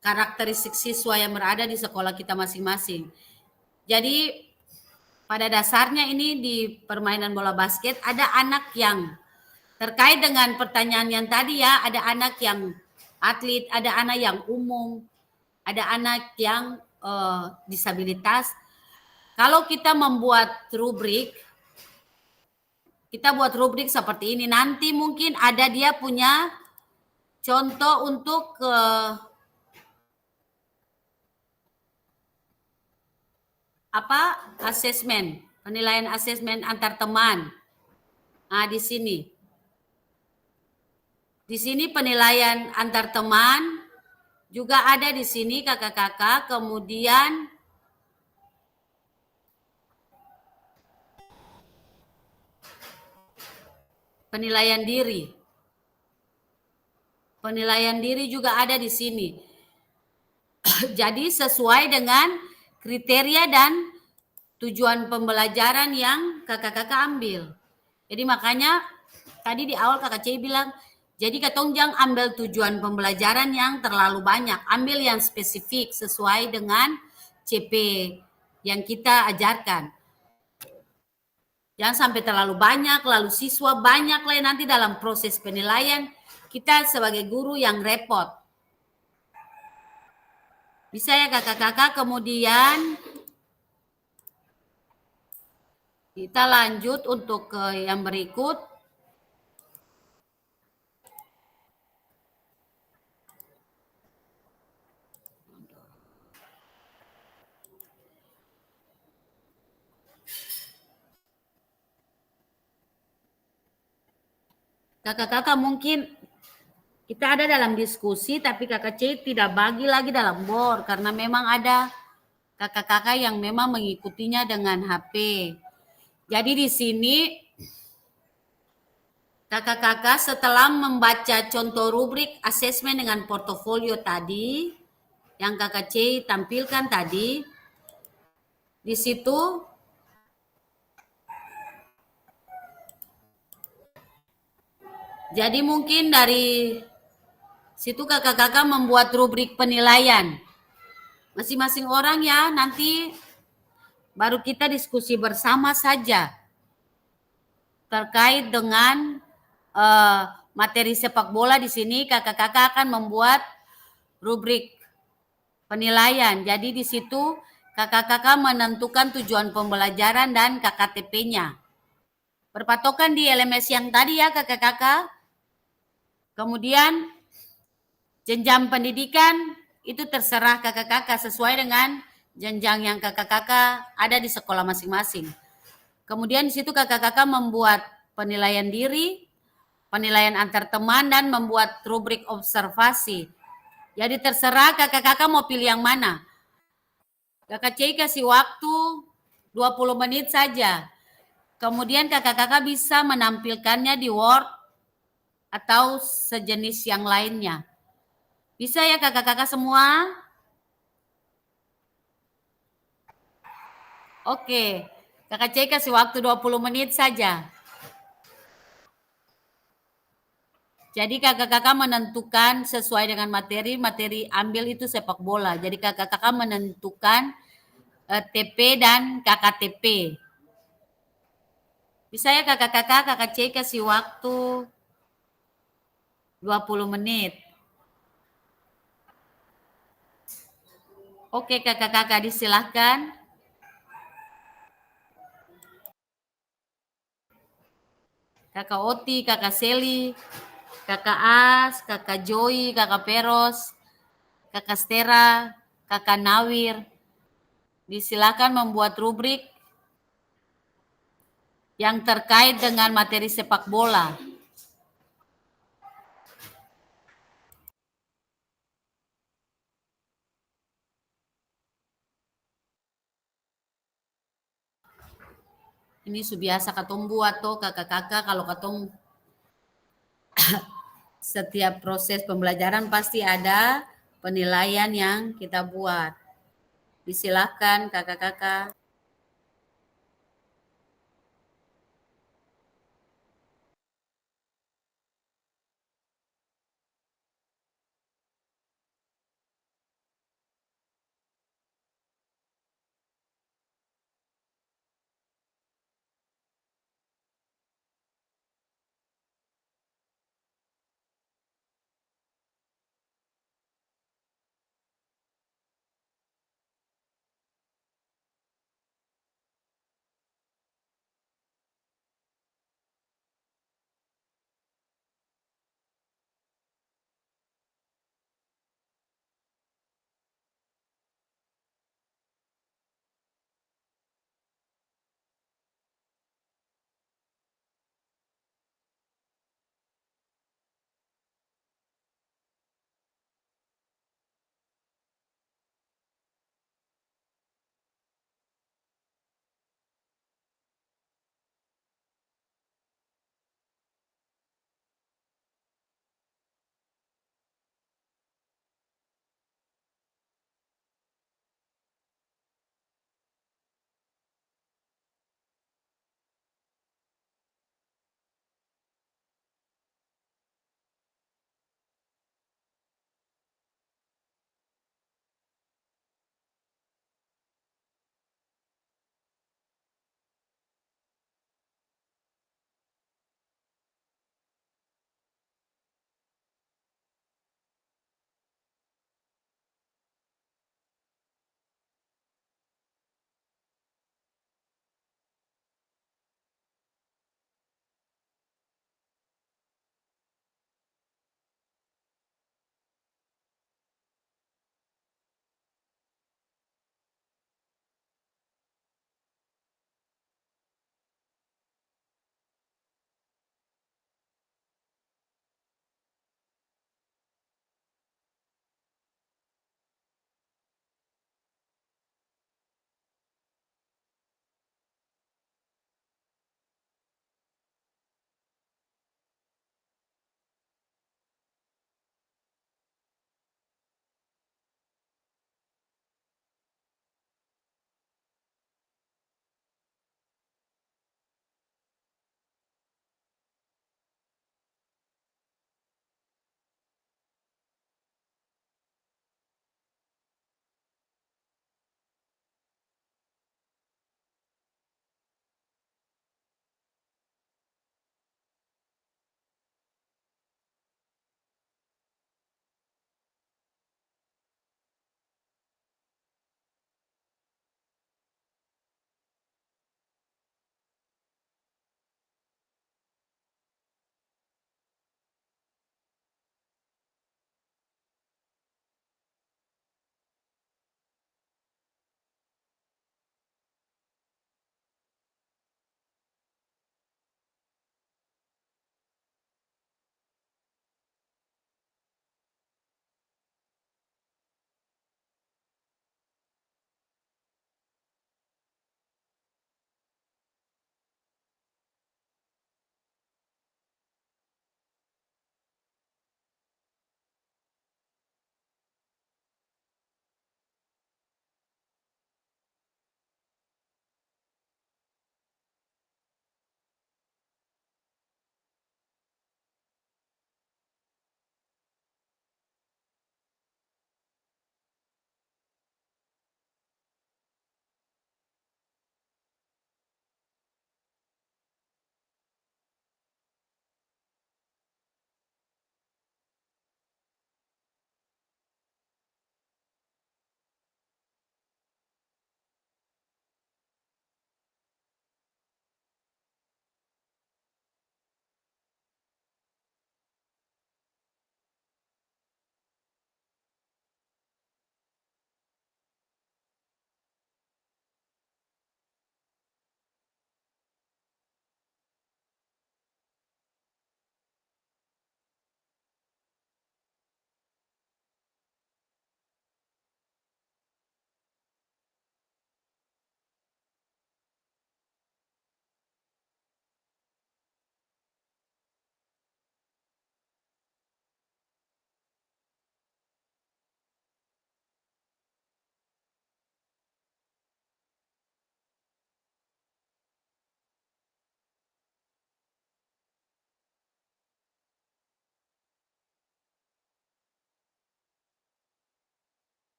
karakteristik siswa yang berada di sekolah kita masing-masing. Jadi pada dasarnya ini di permainan bola basket ada anak yang terkait dengan pertanyaan yang tadi ya, ada anak yang atlet, ada anak yang umum, ada anak yang disabilitas. Kalau kita membuat rubrik, kita buat rubrik seperti ini. Nanti mungkin ada dia punya contoh untuk asesmen, penilaian asesmen antar teman. Nah, di sini. Di sini penilaian antar teman juga ada di sini kakak-kakak. Kemudian penilaian diri. Penilaian diri juga ada di sini. Jadi sesuai dengan kriteria dan tujuan pembelajaran yang kakak-kakak ambil. Jadi makanya tadi di awal kakak C bilang, jadi katong jangan ambil tujuan pembelajaran yang terlalu banyak. Ambil yang spesifik sesuai dengan CP yang kita ajarkan. Jangan sampai terlalu banyak, lalu siswa banyak lah nanti dalam proses penilaian. Kita sebagai guru yang repot. Bisa ya kakak-kakak, kemudian kita lanjut untuk ke yang berikut. Kakak-kakak mungkin kita ada dalam diskusi tapi kakak C tidak bagi lagi dalam board karena memang ada kakak-kakak yang memang mengikutinya dengan HP. Jadi di sini kakak-kakak setelah membaca contoh rubrik asesmen dengan portofolio tadi yang kakak C tampilkan tadi, di situ jadi mungkin dari situ kakak-kakak membuat rubrik penilaian. Masing-masing orang ya, nanti baru kita diskusi bersama saja terkait dengan materi sepak bola di sini. Kakak-kakak akan membuat rubrik penilaian. Jadi di situ kakak-kakak menentukan tujuan pembelajaran dan KKTP-nya. Berpatokan di LMS yang tadi ya kakak-kakak. Kemudian jenjang pendidikan itu terserah kakak-kakak sesuai dengan jenjang yang kakak-kakak ada di sekolah masing-masing. Kemudian di situ kakak-kakak membuat penilaian diri, penilaian antar teman, dan membuat rubrik observasi. Jadi terserah kakak-kakak mau pilih yang mana. Kakak C kasih waktu 20 menit saja. Kemudian kakak-kakak bisa menampilkannya di Word atau sejenis yang lainnya. Bisa ya kakak-kakak semua? Oke, kakak C kasih waktu 20 menit saja. Jadi kakak-kakak menentukan sesuai dengan materi ambil itu sepak bola. Jadi kakak-kakak menentukan TP dan KKTP. Bisa ya kakak C kasih waktu 20 menit. Oke kakak disilahkan. Kakak Oti, kakak Seli, kakak As, kakak Joy, kakak Peros, kakak Stera, kakak Nawir. Disilakan membuat rubrik yang terkait dengan materi sepak bola. Ini sudah biasa katong buat tuh kakak-kakak, kalau katong setiap proses pembelajaran pasti ada penilaian yang kita buat. Disilakan kakak-kakak.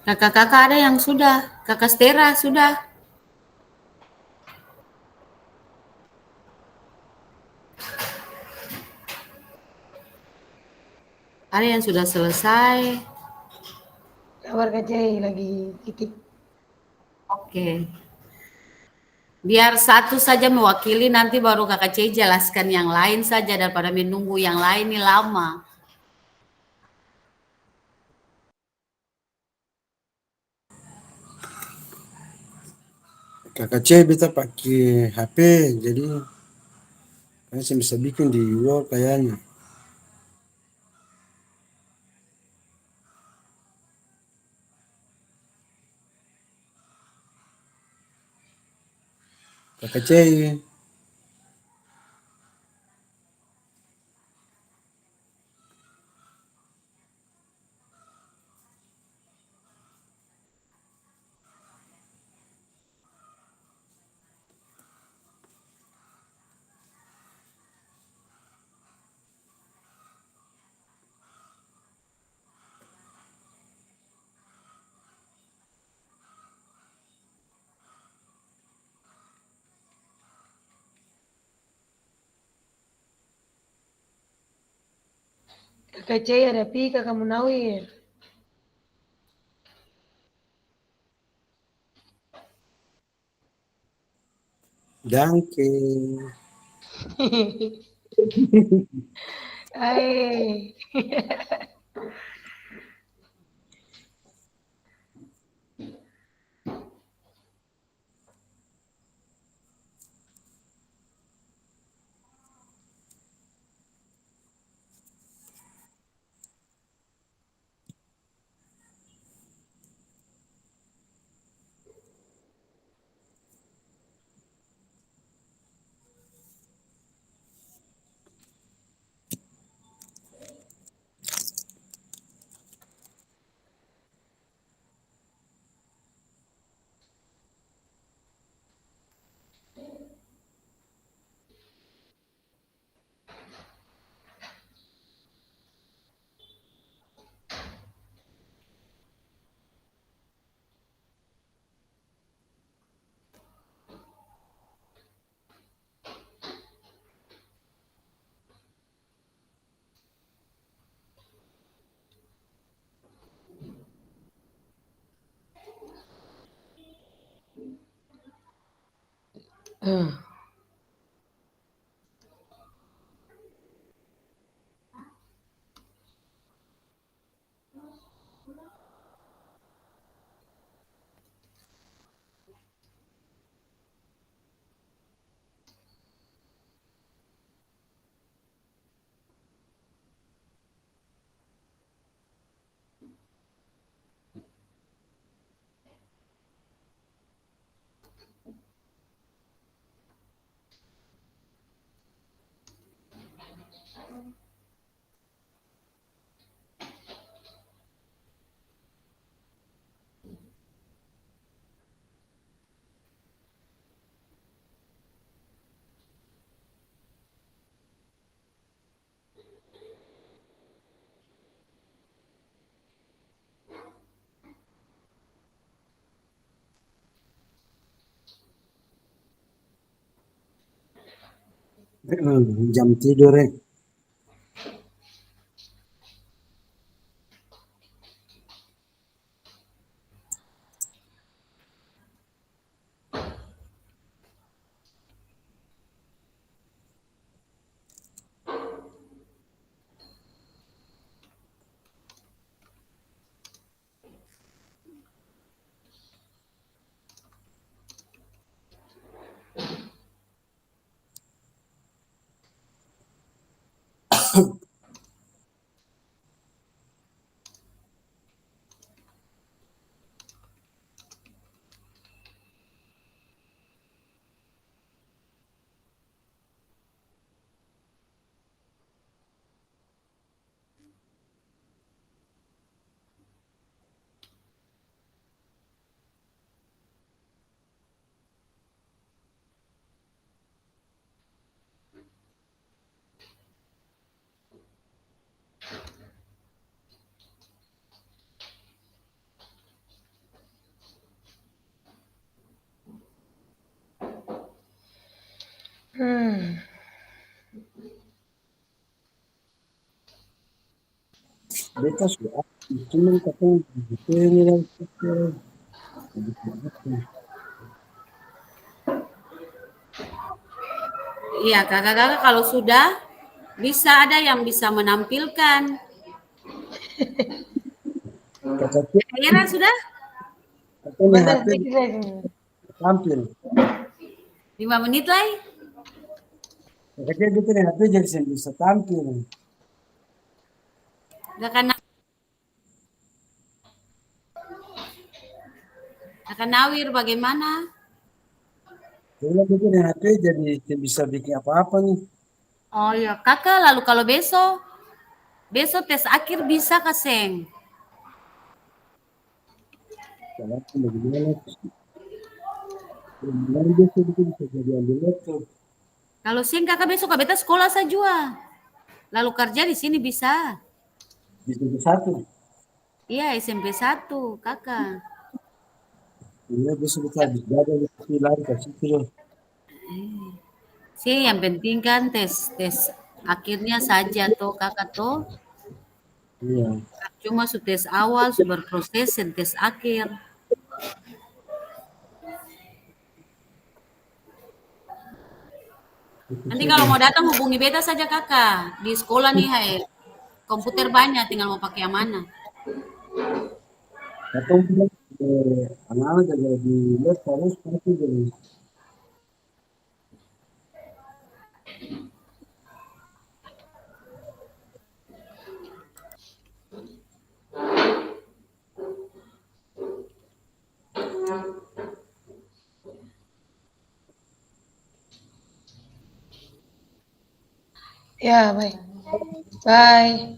Kakak-kakak ada yang sudah, kakak Stera sudah. Ada yang sudah selesai. Kabar Kak Cai lagi kitik. Oke. Biar satu saja mewakili, nanti baru kakak Cei jelaskan yang lain saja daripada menunggu yang lain ini lama. Kakak C beta pakai HP, jadi saya bisa bikin di Word kayaknya. Kakak C, Kakak Cai ada pi kakak Munawir. danke. Hai. Jam tidur ya. Beta sudah aktif, cuman katanya begitu ini lah. Iya, kakak-kakak kalau sudah bisa ada yang bisa menampilkan. Kakak Era sudah katanya Bentar, HP sedikit lagi. tampil. 5 menit lagi. Kakaknya gitu nih HP jadi bisa tampil. Akan Nawir bagaimana? Kalau gitu nih HP jadi bisa bikin apa-apa nih. Oh ya, kakak lalu kalau besok tes akhir bisa kaseng. Kalau aku bagaimana? Benar besok itu bisa jadi ambil laptop. Kalau sing kakak besok beta sekolah saja. Lalu kerja di sini bisa. Bisa satu. Iya, SMP 1, kakak. Iya besok kita habis jaga di lari ke situ loh. Sih, yang penting kan tes akhirnya saja toh kakak toh. Iya. Cuma su tes awal, su berproses, tes akhir. Nanti kalau mau datang hubungi beta saja kakak. Di sekolah nih, hai. Komputer banyak, tinggal mau pakai yang mana. Atau bilang anak-anak jaga di lab terus pasti jadi. Ya, baik. Bye.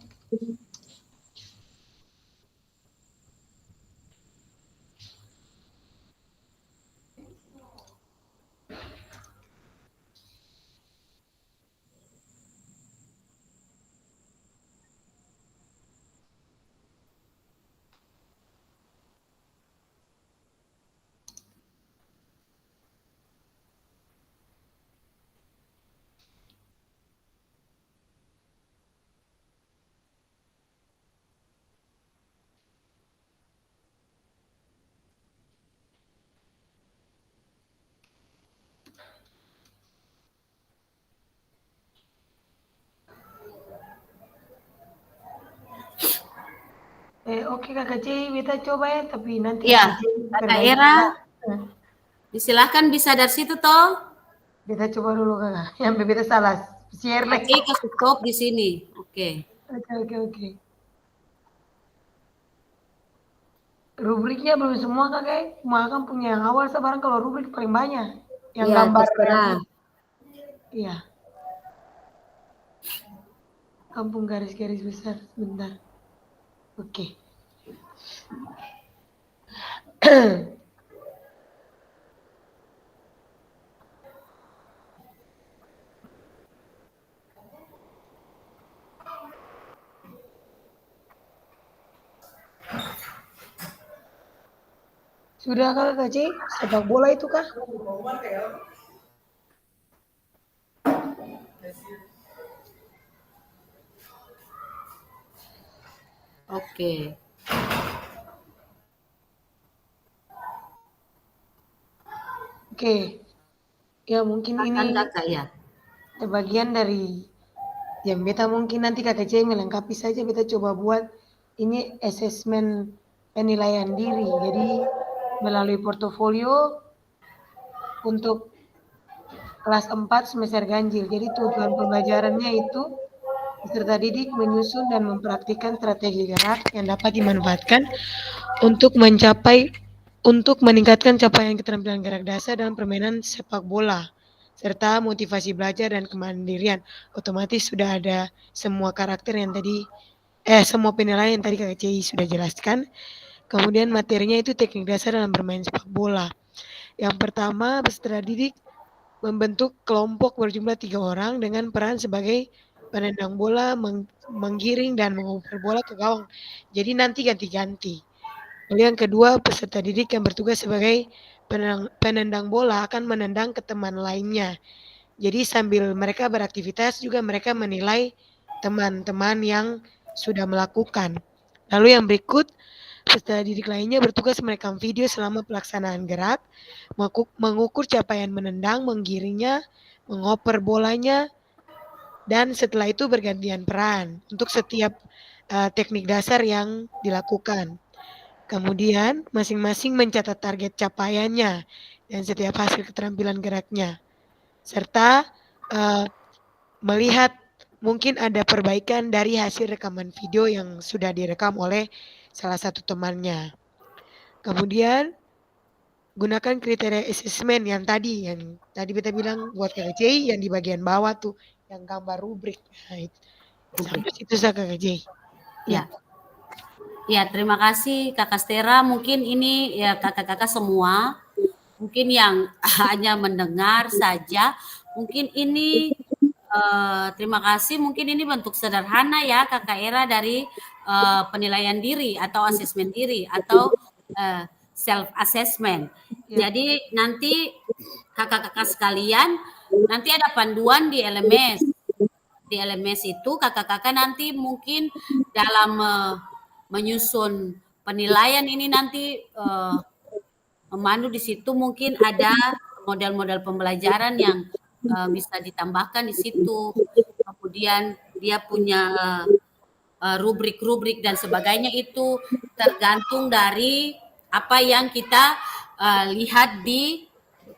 Oke Kakak C, beta coba ya, tapi nanti Iya, Kakak C kakak berbagi Era, juga. silahkan bisa dari situ toh. Beta coba dulu Kakak, yang beta salah share Kakak lagi. C kasih stop di sini. Oke. Oke. Rubriknya belum semua Kakak, makan punya yang awal sebarang kalau rubrik paling banyak. Yang Iya, gambar terserah. Iya. Ampun garis-garis besar, sebentar. Oke. Sudah Kakak C, sepak bola itu kah? Oke. Oke. Ya mungkin Silakan ini kakak ya. bagian dari yang beta mungkin nanti Kakak C melengkapi saja, beta coba buat ini asesmen penilaian diri. Jadi melalui portofolio untuk kelas 4 semester ganjil. Jadi tujuan pembelajarannya itu peserta didik menyusun dan mempraktikkan strategi gerak yang dapat dimanfaatkan untuk meningkatkan capaian keterampilan gerak dasar dalam permainan sepak bola serta motivasi belajar dan kemandirian. Otomatis sudah ada semua karakter yang tadi semua penilaian yang tadi Kak Ci sudah jelaskan. Kemudian materinya itu teknik dasar dalam bermain sepak bola. Yang pertama, peserta didik membentuk kelompok berjumlah 3 orang dengan peran sebagai penendang bola, menggiring dan mengoper bola ke gawang. Jadi nanti ganti-ganti. Lalu yang kedua, peserta didik yang bertugas sebagai penendang bola akan menendang ke teman lainnya. Jadi sambil mereka beraktivitas juga mereka menilai teman-teman yang sudah melakukan. Lalu yang berikut, peserta didik lainnya bertugas merekam video selama pelaksanaan gerak, mengukur capaian menendang, menggiringnya, mengoper bolanya, dan setelah itu bergantian peran untuk setiap teknik dasar yang dilakukan. Kemudian masing-masing mencatat target capaiannya dan setiap hasil keterampilan geraknya. Serta melihat mungkin ada perbaikan dari hasil rekaman video yang sudah direkam oleh salah satu temannya. Kemudian gunakan kriteria asesmen yang tadi beta bilang buat KKJ yang di bagian bawah tuh yang gambar rubrik. Nah, sampai situ saya KKJ. Ya. Ya, terima kasih Kakak Stera. Mungkin ini ya kakak-kakak semua, mungkin yang hanya mendengar saja, mungkin ini terima kasih. Mungkin ini bentuk sederhana ya Kakak Era dari penilaian diri atau asesmen diri atau self assessment. Jadi nanti kakak-kakak sekalian nanti ada panduan di LMS. Di LMS itu kakak-kakak nanti mungkin dalam menyusun penilaian ini nanti memandu di situ mungkin ada model-model pembelajaran yang bisa ditambahkan di situ. Kemudian dia punya rubrik-rubrik dan sebagainya itu tergantung dari apa yang kita lihat di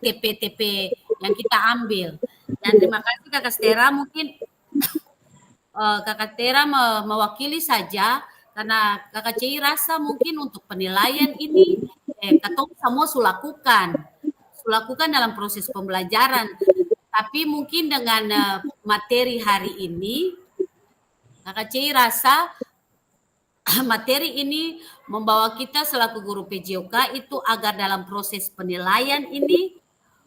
TP-TP yang kita ambil. Dan terima kasih Kakak Stera, mungkin Kakak Stera mewakili saja karena Kakak Cei rasa mungkin untuk penilaian ini ketong semua sulakukan dalam proses pembelajaran. Tapi mungkin dengan materi hari ini, Kakak Cei rasa materi ini membawa kita selaku guru PJOK itu agar dalam proses penilaian ini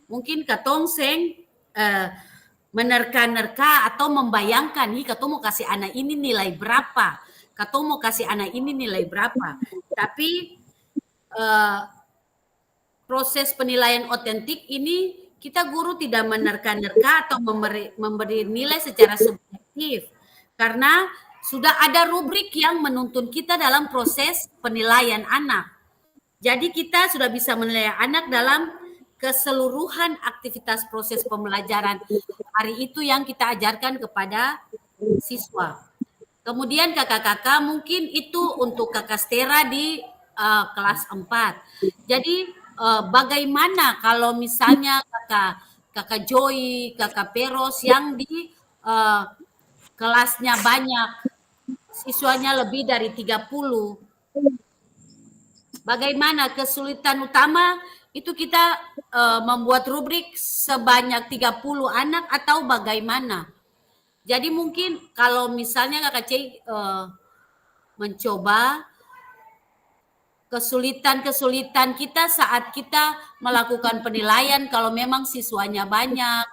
mungkin katong seng menerka-nerka atau membayangkan nih katong mau kasih anak ini nilai berapa, katong mau kasih anak ini nilai berapa. Tapi proses penilaian otentik ini kita guru tidak menerka-nerka atau memberi nilai secara subjektif karena sudah ada rubrik yang menuntun kita dalam proses penilaian anak. Jadi kita sudah bisa menilai anak dalam keseluruhan aktivitas proses pembelajaran hari itu yang kita ajarkan kepada siswa. Kemudian kakak-kakak mungkin itu untuk Kakak Stera di kelas 4. Jadi bagaimana kalau misalnya kakak Joy, Kakak Peros yang di kelasnya banyak, siswanya lebih dari 30. Bagaimana kesulitan utama itu kita membuat rubrik sebanyak 30 anak atau bagaimana? Jadi mungkin kalau misalnya Kakak Cei mencoba kesulitan-kesulitan kita saat kita melakukan penilaian kalau memang siswanya banyak,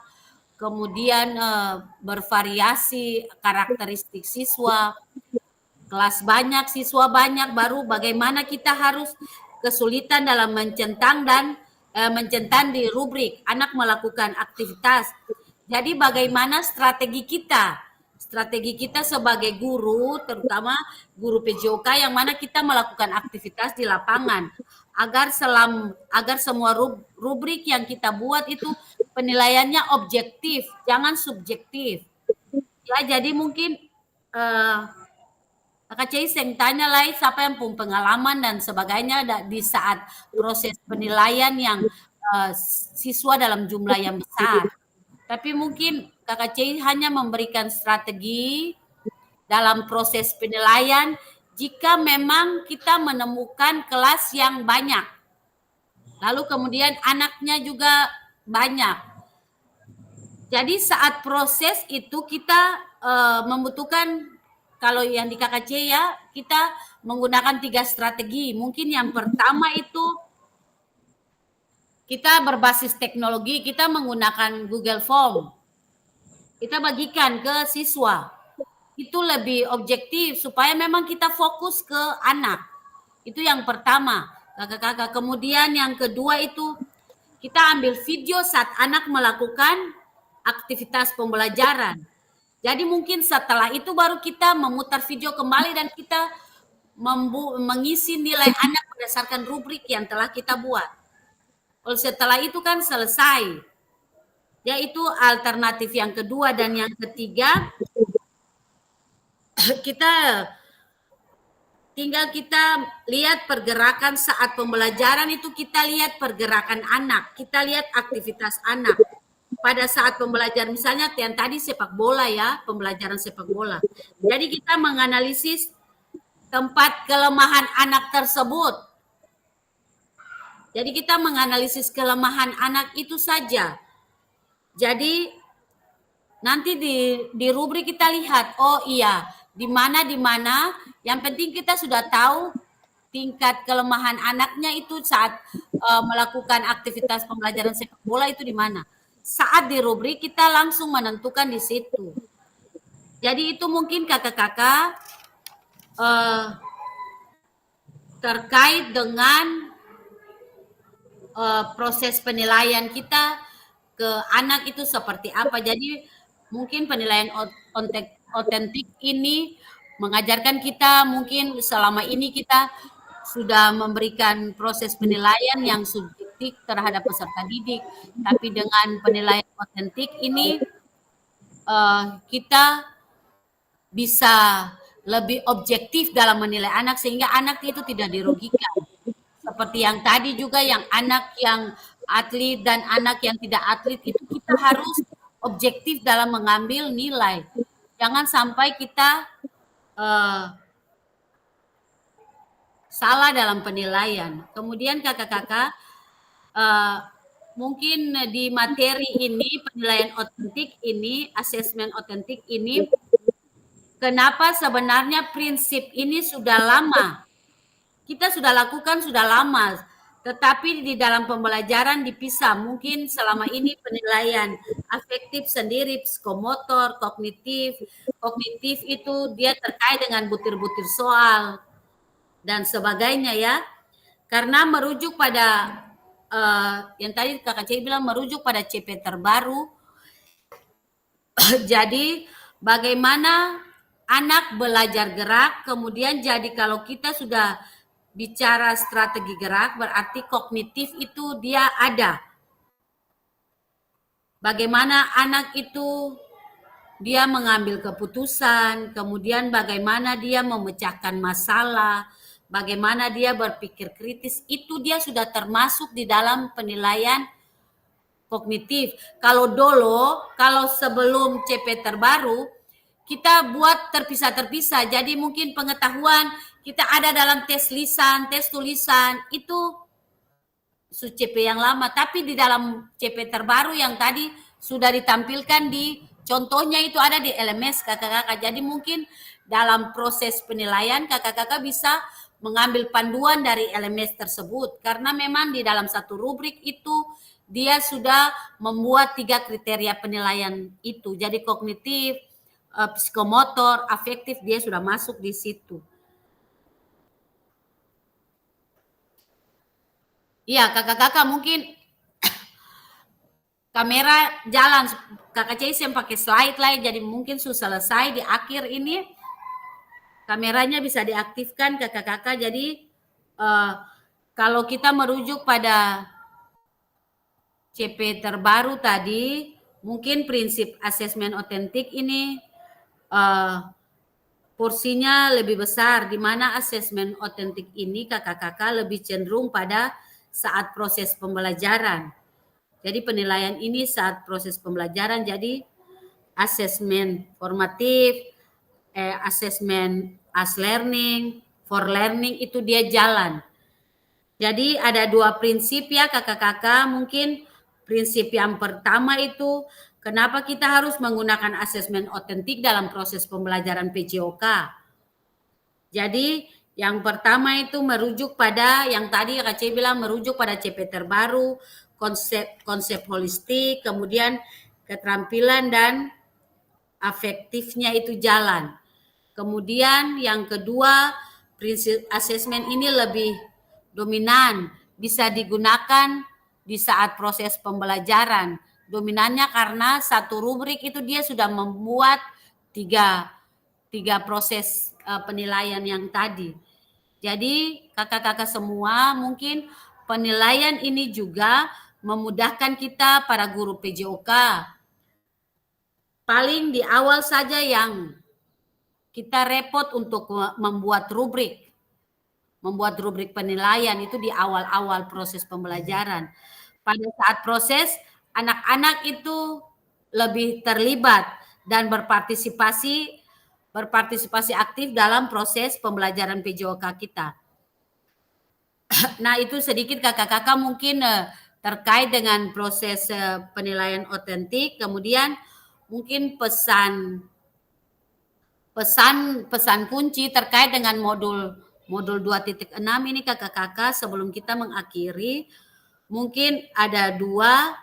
kemudian bervariasi karakteristik siswa, kelas banyak, siswa banyak, baru bagaimana kita harus kesulitan dalam mencentang dan mencentang di rubrik anak melakukan aktivitas. Jadi bagaimana strategi kita sebagai guru, terutama guru PJOK yang mana kita melakukan aktivitas di lapangan agar semua rubrik yang kita buat itu penilaiannya objektif, jangan subjektif. Ya, jadi mungkin Kakak Cei seng tanya lah siapa yang punya pengalaman dan sebagainya di saat proses penilaian yang siswa dalam jumlah yang besar. Tapi mungkin Kakak Cei hanya memberikan strategi dalam proses penilaian jika memang kita menemukan kelas yang banyak. Lalu kemudian anaknya juga banyak. Jadi saat proses itu kita membutuhkan, kalau yang di Kakak Cei ya, kita menggunakan 3 strategi. Mungkin yang pertama itu kita berbasis teknologi, kita menggunakan Google Form. Kita bagikan ke siswa. Itu lebih objektif supaya memang kita fokus ke anak. Itu yang pertama, kakak-kakak. Kemudian yang kedua itu kita ambil video saat anak melakukan aktivitas pembelajaran. Jadi mungkin setelah itu baru kita memutar video kembali dan kita mengisi nilai anak berdasarkan rubrik yang telah kita buat. Kalau setelah itu kan selesai. Yaitu alternatif yang kedua. Dan yang ketiga, tinggal kita lihat pergerakan saat pembelajaran itu, kita lihat pergerakan anak, kita lihat aktivitas anak. Pada saat pembelajaran, misalnya yang tadi sepak bola ya, pembelajaran sepak bola. Jadi kita menganalisis tempat kelemahan anak tersebut. Jadi kita menganalisis kelemahan anak itu saja. Jadi nanti di rubrik kita lihat, oh iya, di mana, yang penting kita sudah tahu tingkat kelemahan anaknya itu saat melakukan aktivitas pembelajaran sepak bola itu di mana. Saat di rubrik kita langsung menentukan di situ. Jadi itu mungkin kakak-kakak terkait dengan proses penilaian kita ke anak itu seperti apa. Jadi mungkin penilaian otentik ini mengajarkan kita, mungkin selama ini kita sudah memberikan proses penilaian yang subjektif terhadap peserta didik, tapi dengan penilaian otentik ini kita bisa lebih objektif dalam menilai anak sehingga anak itu tidak dirugikan. Seperti yang tadi juga, yang anak yang atlet dan anak yang tidak atlet itu kita harus objektif dalam mengambil nilai. Jangan sampai kita salah dalam penilaian. Kemudian kakak-kakak, mungkin di materi ini, penilaian otentik ini, asesmen otentik ini, kenapa sebenarnya prinsip ini sudah lama? Kita sudah lakukan sudah lama, tetapi di dalam pembelajaran dipisah. Mungkin selama ini penilaian afektif sendiri, psikomotor, kognitif. Kognitif itu dia terkait dengan butir-butir soal dan sebagainya ya. Karena merujuk pada yang tadi Kakak Cei bilang, merujuk pada CP terbaru. Jadi bagaimana anak belajar gerak, kemudian jadi kalau kita sudah bicara strategi gerak, berarti kognitif itu dia ada. Bagaimana anak itu dia mengambil keputusan, kemudian bagaimana dia memecahkan masalah, bagaimana dia berpikir kritis, itu dia sudah termasuk di dalam penilaian kognitif. Kalau dulu, kalau sebelum CP terbaru, kita buat terpisah-terpisah. Jadi mungkin pengetahuan kita ada dalam tes lisan, tes tulisan, itu CP yang lama. Tapi di dalam CP terbaru yang tadi sudah ditampilkan di contohnya itu ada di LMS kakak-kakak. Jadi mungkin dalam proses penilaian kakak-kakak bisa mengambil panduan dari LMS tersebut. Karena memang di dalam satu rubrik itu dia sudah membuat 3 kriteria penilaian itu. Jadi kognitif, psikomotor, afektif, dia sudah masuk di situ. Iya, kakak-kakak mungkin kamera jalan. Kakak Cei yang pakai slide lain, jadi mungkin sudah selesai di akhir ini. Kameranya bisa diaktifkan kakak-kakak. Jadi kalau kita merujuk pada CP terbaru tadi, mungkin prinsip asesmen otentik ini porsinya lebih besar, di mana asesmen otentik ini kakak-kakak lebih cenderung pada saat proses pembelajaran. Jadi penilaian ini saat proses pembelajaran, jadi asesmen formatif, asesmen as learning, for learning itu dia jalan. Jadi ada 2 prinsip ya kakak-kakak. Mungkin prinsip yang pertama itu, kenapa kita harus menggunakan asesmen otentik dalam proses pembelajaran PJOK. Jadi yang pertama itu merujuk pada yang tadi Kak Cei bilang, merujuk pada CP terbaru, konsep holistik, kemudian keterampilan dan afektifnya itu jalan. Kemudian yang kedua, prinsip asesmen ini lebih dominan, bisa digunakan di saat proses pembelajaran. Dominannya karena satu rubrik itu dia sudah membuat tiga proses penilaian yang tadi. Jadi kakak-kakak semua mungkin penilaian ini juga memudahkan kita para guru PJOK. Paling di awal saja yang kita repot untuk membuat rubrik. Membuat rubrik penilaian itu di awal-awal proses pembelajaran. Pada saat proses, anak-anak itu lebih terlibat dan berpartisipasi aktif dalam proses pembelajaran PJOK kita. Nah, itu sedikit kakak-kakak mungkin terkait dengan proses penilaian otentik. Kemudian mungkin pesan kunci terkait dengan modul 2.6 ini kakak-kakak sebelum kita mengakhiri, mungkin ada dua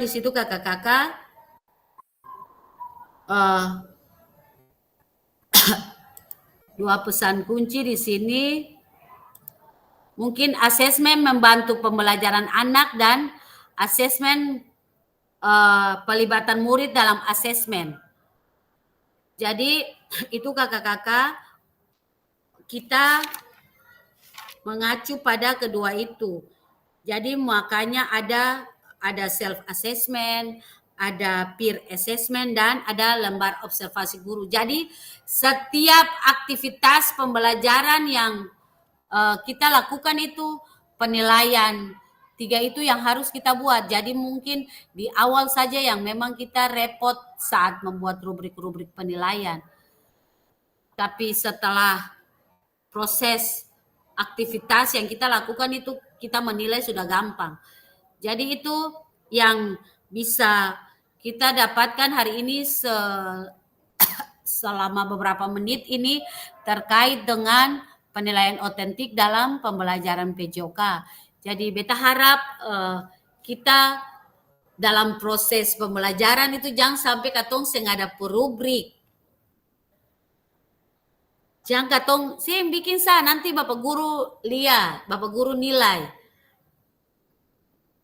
di situ kakak-kakak. Dua pesan kunci di sini. Mungkin asesmen membantu pembelajaran anak dan asesmen pelibatan murid dalam asesmen. Jadi itu kakak-kakak kita mengacu pada kedua itu. Jadi makanya ada self assessment, ada peer assessment, dan ada lembar observasi guru. Jadi setiap aktivitas pembelajaran yang kita lakukan itu penilaian. 3 itu yang harus kita buat. Jadi mungkin di awal saja yang memang kita repot saat membuat rubrik-rubrik penilaian. Tapi setelah proses aktivitas yang kita lakukan itu kita menilai sudah gampang. Jadi itu yang bisa kita dapatkan hari ini selama beberapa menit ini terkait dengan penilaian otentik dalam pembelajaran PJOK. Jadi beta harap kita dalam proses pembelajaran itu jangan sampai katong sengaja rubrik. Jangan katong saya bikin nanti Bapak Guru lihat, Bapak Guru nilai.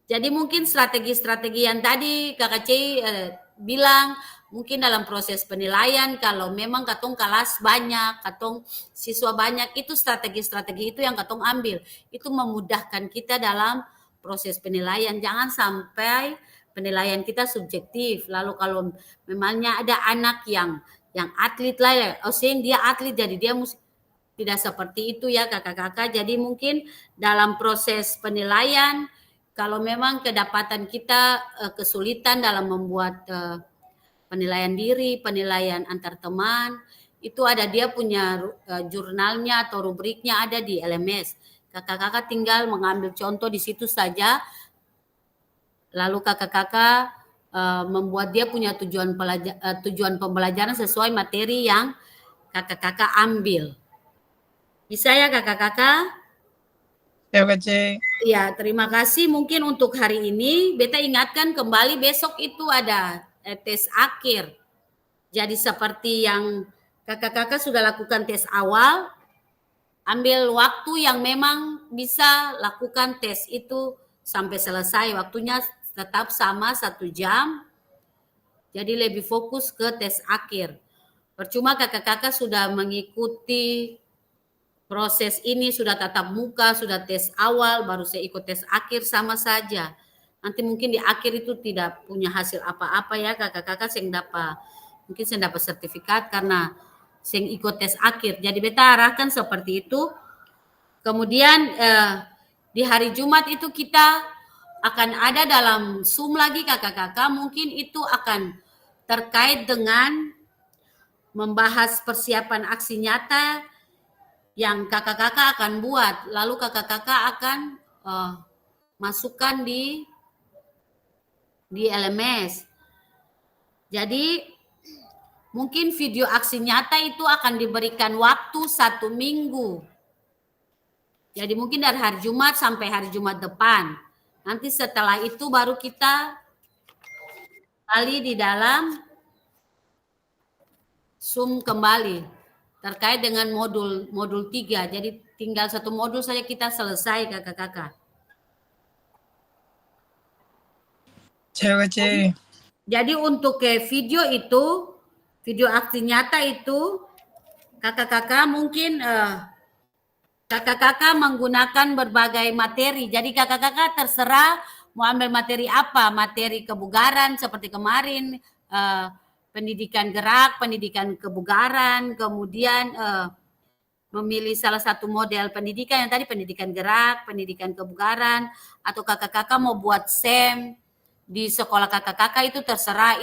Jadi mungkin strategi-strategi yang tadi Kakak Cei bilang, mungkin dalam proses penilaian kalau memang katong kelas banyak, katong siswa banyak, itu strategi-strategi itu yang katong ambil. Itu memudahkan kita dalam proses penilaian. Jangan sampai penilaian kita subjektif. Lalu kalau memangnya ada anak yang atlet lah ya, dia atlet jadi dia mesti tidak seperti itu ya kakak-kakak. Jadi mungkin dalam proses penilaian kalau memang kedapatan kita kesulitan dalam membuat penilaian diri, penilaian antar teman, itu ada dia punya jurnalnya atau rubriknya ada di LMS. Kakak-kakak tinggal mengambil contoh di situ saja, lalu kakak-kakak membuat dia punya tujuan pembelajaran sesuai materi yang kakak-kakak ambil. Bisa ya kakak-kakak? Ya Kak Cei. Ya, terima kasih. Mungkin untuk hari ini, beta ingatkan kembali besok itu ada tes akhir. Jadi seperti yang kakak-kakak sudah lakukan tes awal, ambil waktu yang memang bisa lakukan tes itu sampai selesai. Waktunya tetap sama 1 jam. Jadi lebih fokus ke tes akhir. Percuma kakak-kakak sudah mengikuti proses ini, sudah tatap muka, sudah tes awal, baru saya ikut tes akhir, sama saja. Nanti mungkin di akhir itu tidak punya hasil apa-apa ya kakak-kakak, mungkin saya dapat sertifikat karena saya ikut tes akhir. Jadi beta arahkan seperti itu. Kemudian di hari Jumat itu kita akan ada dalam Zoom lagi kakak-kakak, mungkin itu akan terkait dengan membahas persiapan aksi nyata yang kakak-kakak akan buat, lalu kakak-kakak akan masukkan di LMS. Jadi mungkin video aksi nyata itu akan diberikan waktu 1 minggu. Jadi mungkin dari hari Jumat sampai hari Jumat depan. Nanti setelah itu baru kita kali di dalam Zoom kembali. terkait dengan modul 3. Jadi tinggal satu modul saja kita selesai kakak-kakak. Cek. Jadi untuk video itu, video aksi nyata itu, kakak-kakak mungkin kakak-kakak menggunakan berbagai materi. Jadi kakak-kakak terserah mau ambil materi apa, materi kebugaran seperti kemarin, pendidikan gerak, pendidikan kebugaran, kemudian memilih salah satu model pendidikan yang tadi pendidikan gerak, pendidikan kebugaran, atau kakak-kakak mau buat SEM di sekolah kakak-kakak itu terserah,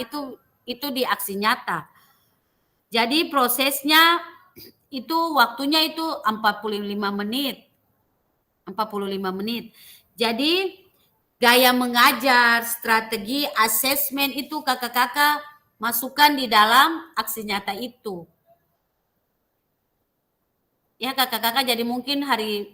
itu di aksi nyata. Jadi prosesnya itu waktunya itu 45 menit. 45 menit. Jadi gaya mengajar, strategi, asesmen itu kakak-kakak masukkan di dalam aksi nyata itu. Ya kakak-kakak, jadi mungkin hari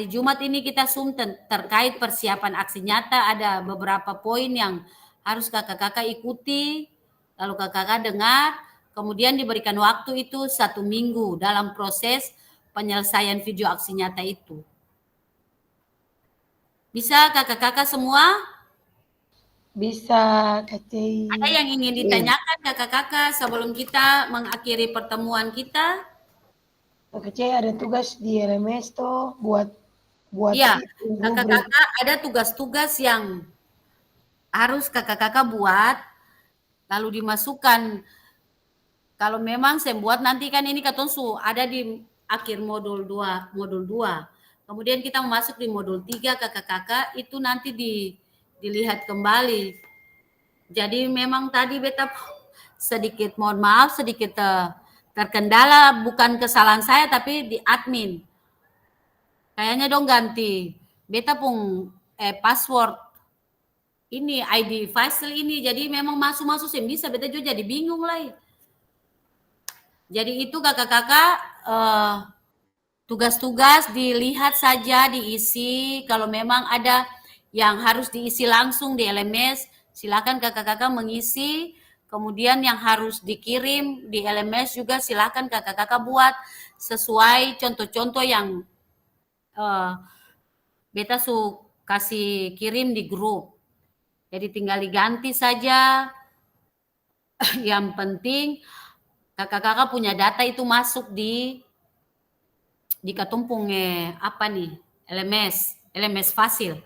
Jumat ini kita Zoom terkait persiapan aksi nyata, ada beberapa poin yang harus kakak-kakak ikuti, lalu kakak-kakak dengar, kemudian diberikan waktu itu 1 minggu dalam proses penyelesaian video aksi nyata itu. Bisa kakak-kakak semua? Bisa, Kak Cei. Ada yang ingin ditanyakan kakak-kakak sebelum kita mengakhiri pertemuan kita? Kak Cei ada tugas di LMS tuh buat Iya, itu, rubrik. kakak-kakak ada tugas-tugas yang harus kakak-kakak buat, lalu dimasukkan. Kalau memang saya buat nanti kan ini katonsu ada di akhir modul 2. Kemudian kita masuk di modul 3 kakak-kakak, itu nanti dilihat kembali. Jadi memang tadi beta sedikit mohon maaf, sedikit terkendala, bukan kesalahan saya tapi di admin. Kayaknya dong ganti beta pun password ini ID Faisal ini, jadi memang masuk yang bisa beta juga jadi bingung lah. Jadi itu kakak-kakak tugas-tugas dilihat saja, diisi. Kalau memang ada yang harus diisi langsung di LMS, silakan kakak-kakak mengisi. Kemudian yang harus dikirim di LMS juga silakan kakak-kakak buat sesuai contoh-contoh yang beta kasih kirim di grup. Jadi tinggal diganti saja. Yang penting kakak-kakak punya data itu masuk di katumpung apa nih? LMS Fasil.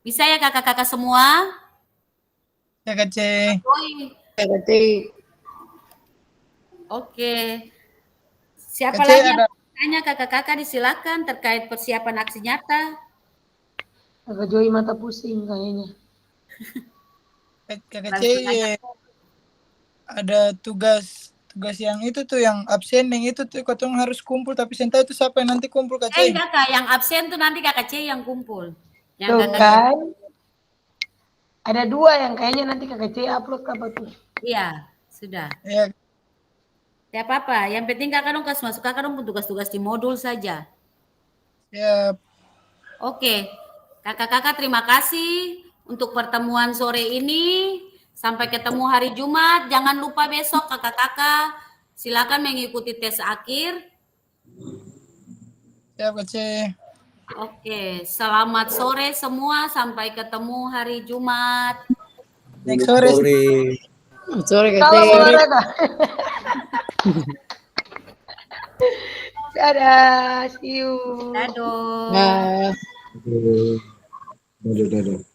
Bisa ya kakak-kakak semua? Ya Kak Cei. Oke. Siapa Kak Cei lagi yang ada tanya kakak-kakak disilakan terkait persiapan aksi nyata? Kak Joy mata pusing kayaknya. Kak Cei ada tugas yang itu tuh yang absen yang itu tuh katong harus kumpul tapi saya tahu itu siapa yang nanti kumpul Kak Cei. Enggak kak, yang absen tuh nanti kakak C yang kumpul. Yang Tuh kakak kan. Ada 2 yang kayaknya nanti Kak Cei upload apa tuh? Iya, sudah. Ya, Tidak apa-apa, yang penting kakak dong kasih masuk kakak dong tugas-tugas di modul saja. siap. Oke, kakak-kakak terima kasih untuk pertemuan sore ini. Sampai ketemu hari Jumat. Jangan lupa besok kakak-kakak silakan mengikuti tes akhir. Siap Kak Cei. Oke, selamat sore semua. Sampai ketemu hari Jumat. Next sore. Sore Kak Kalau Cei. olahraga. Dadah, see you. Dadah. Dadah. Dadah.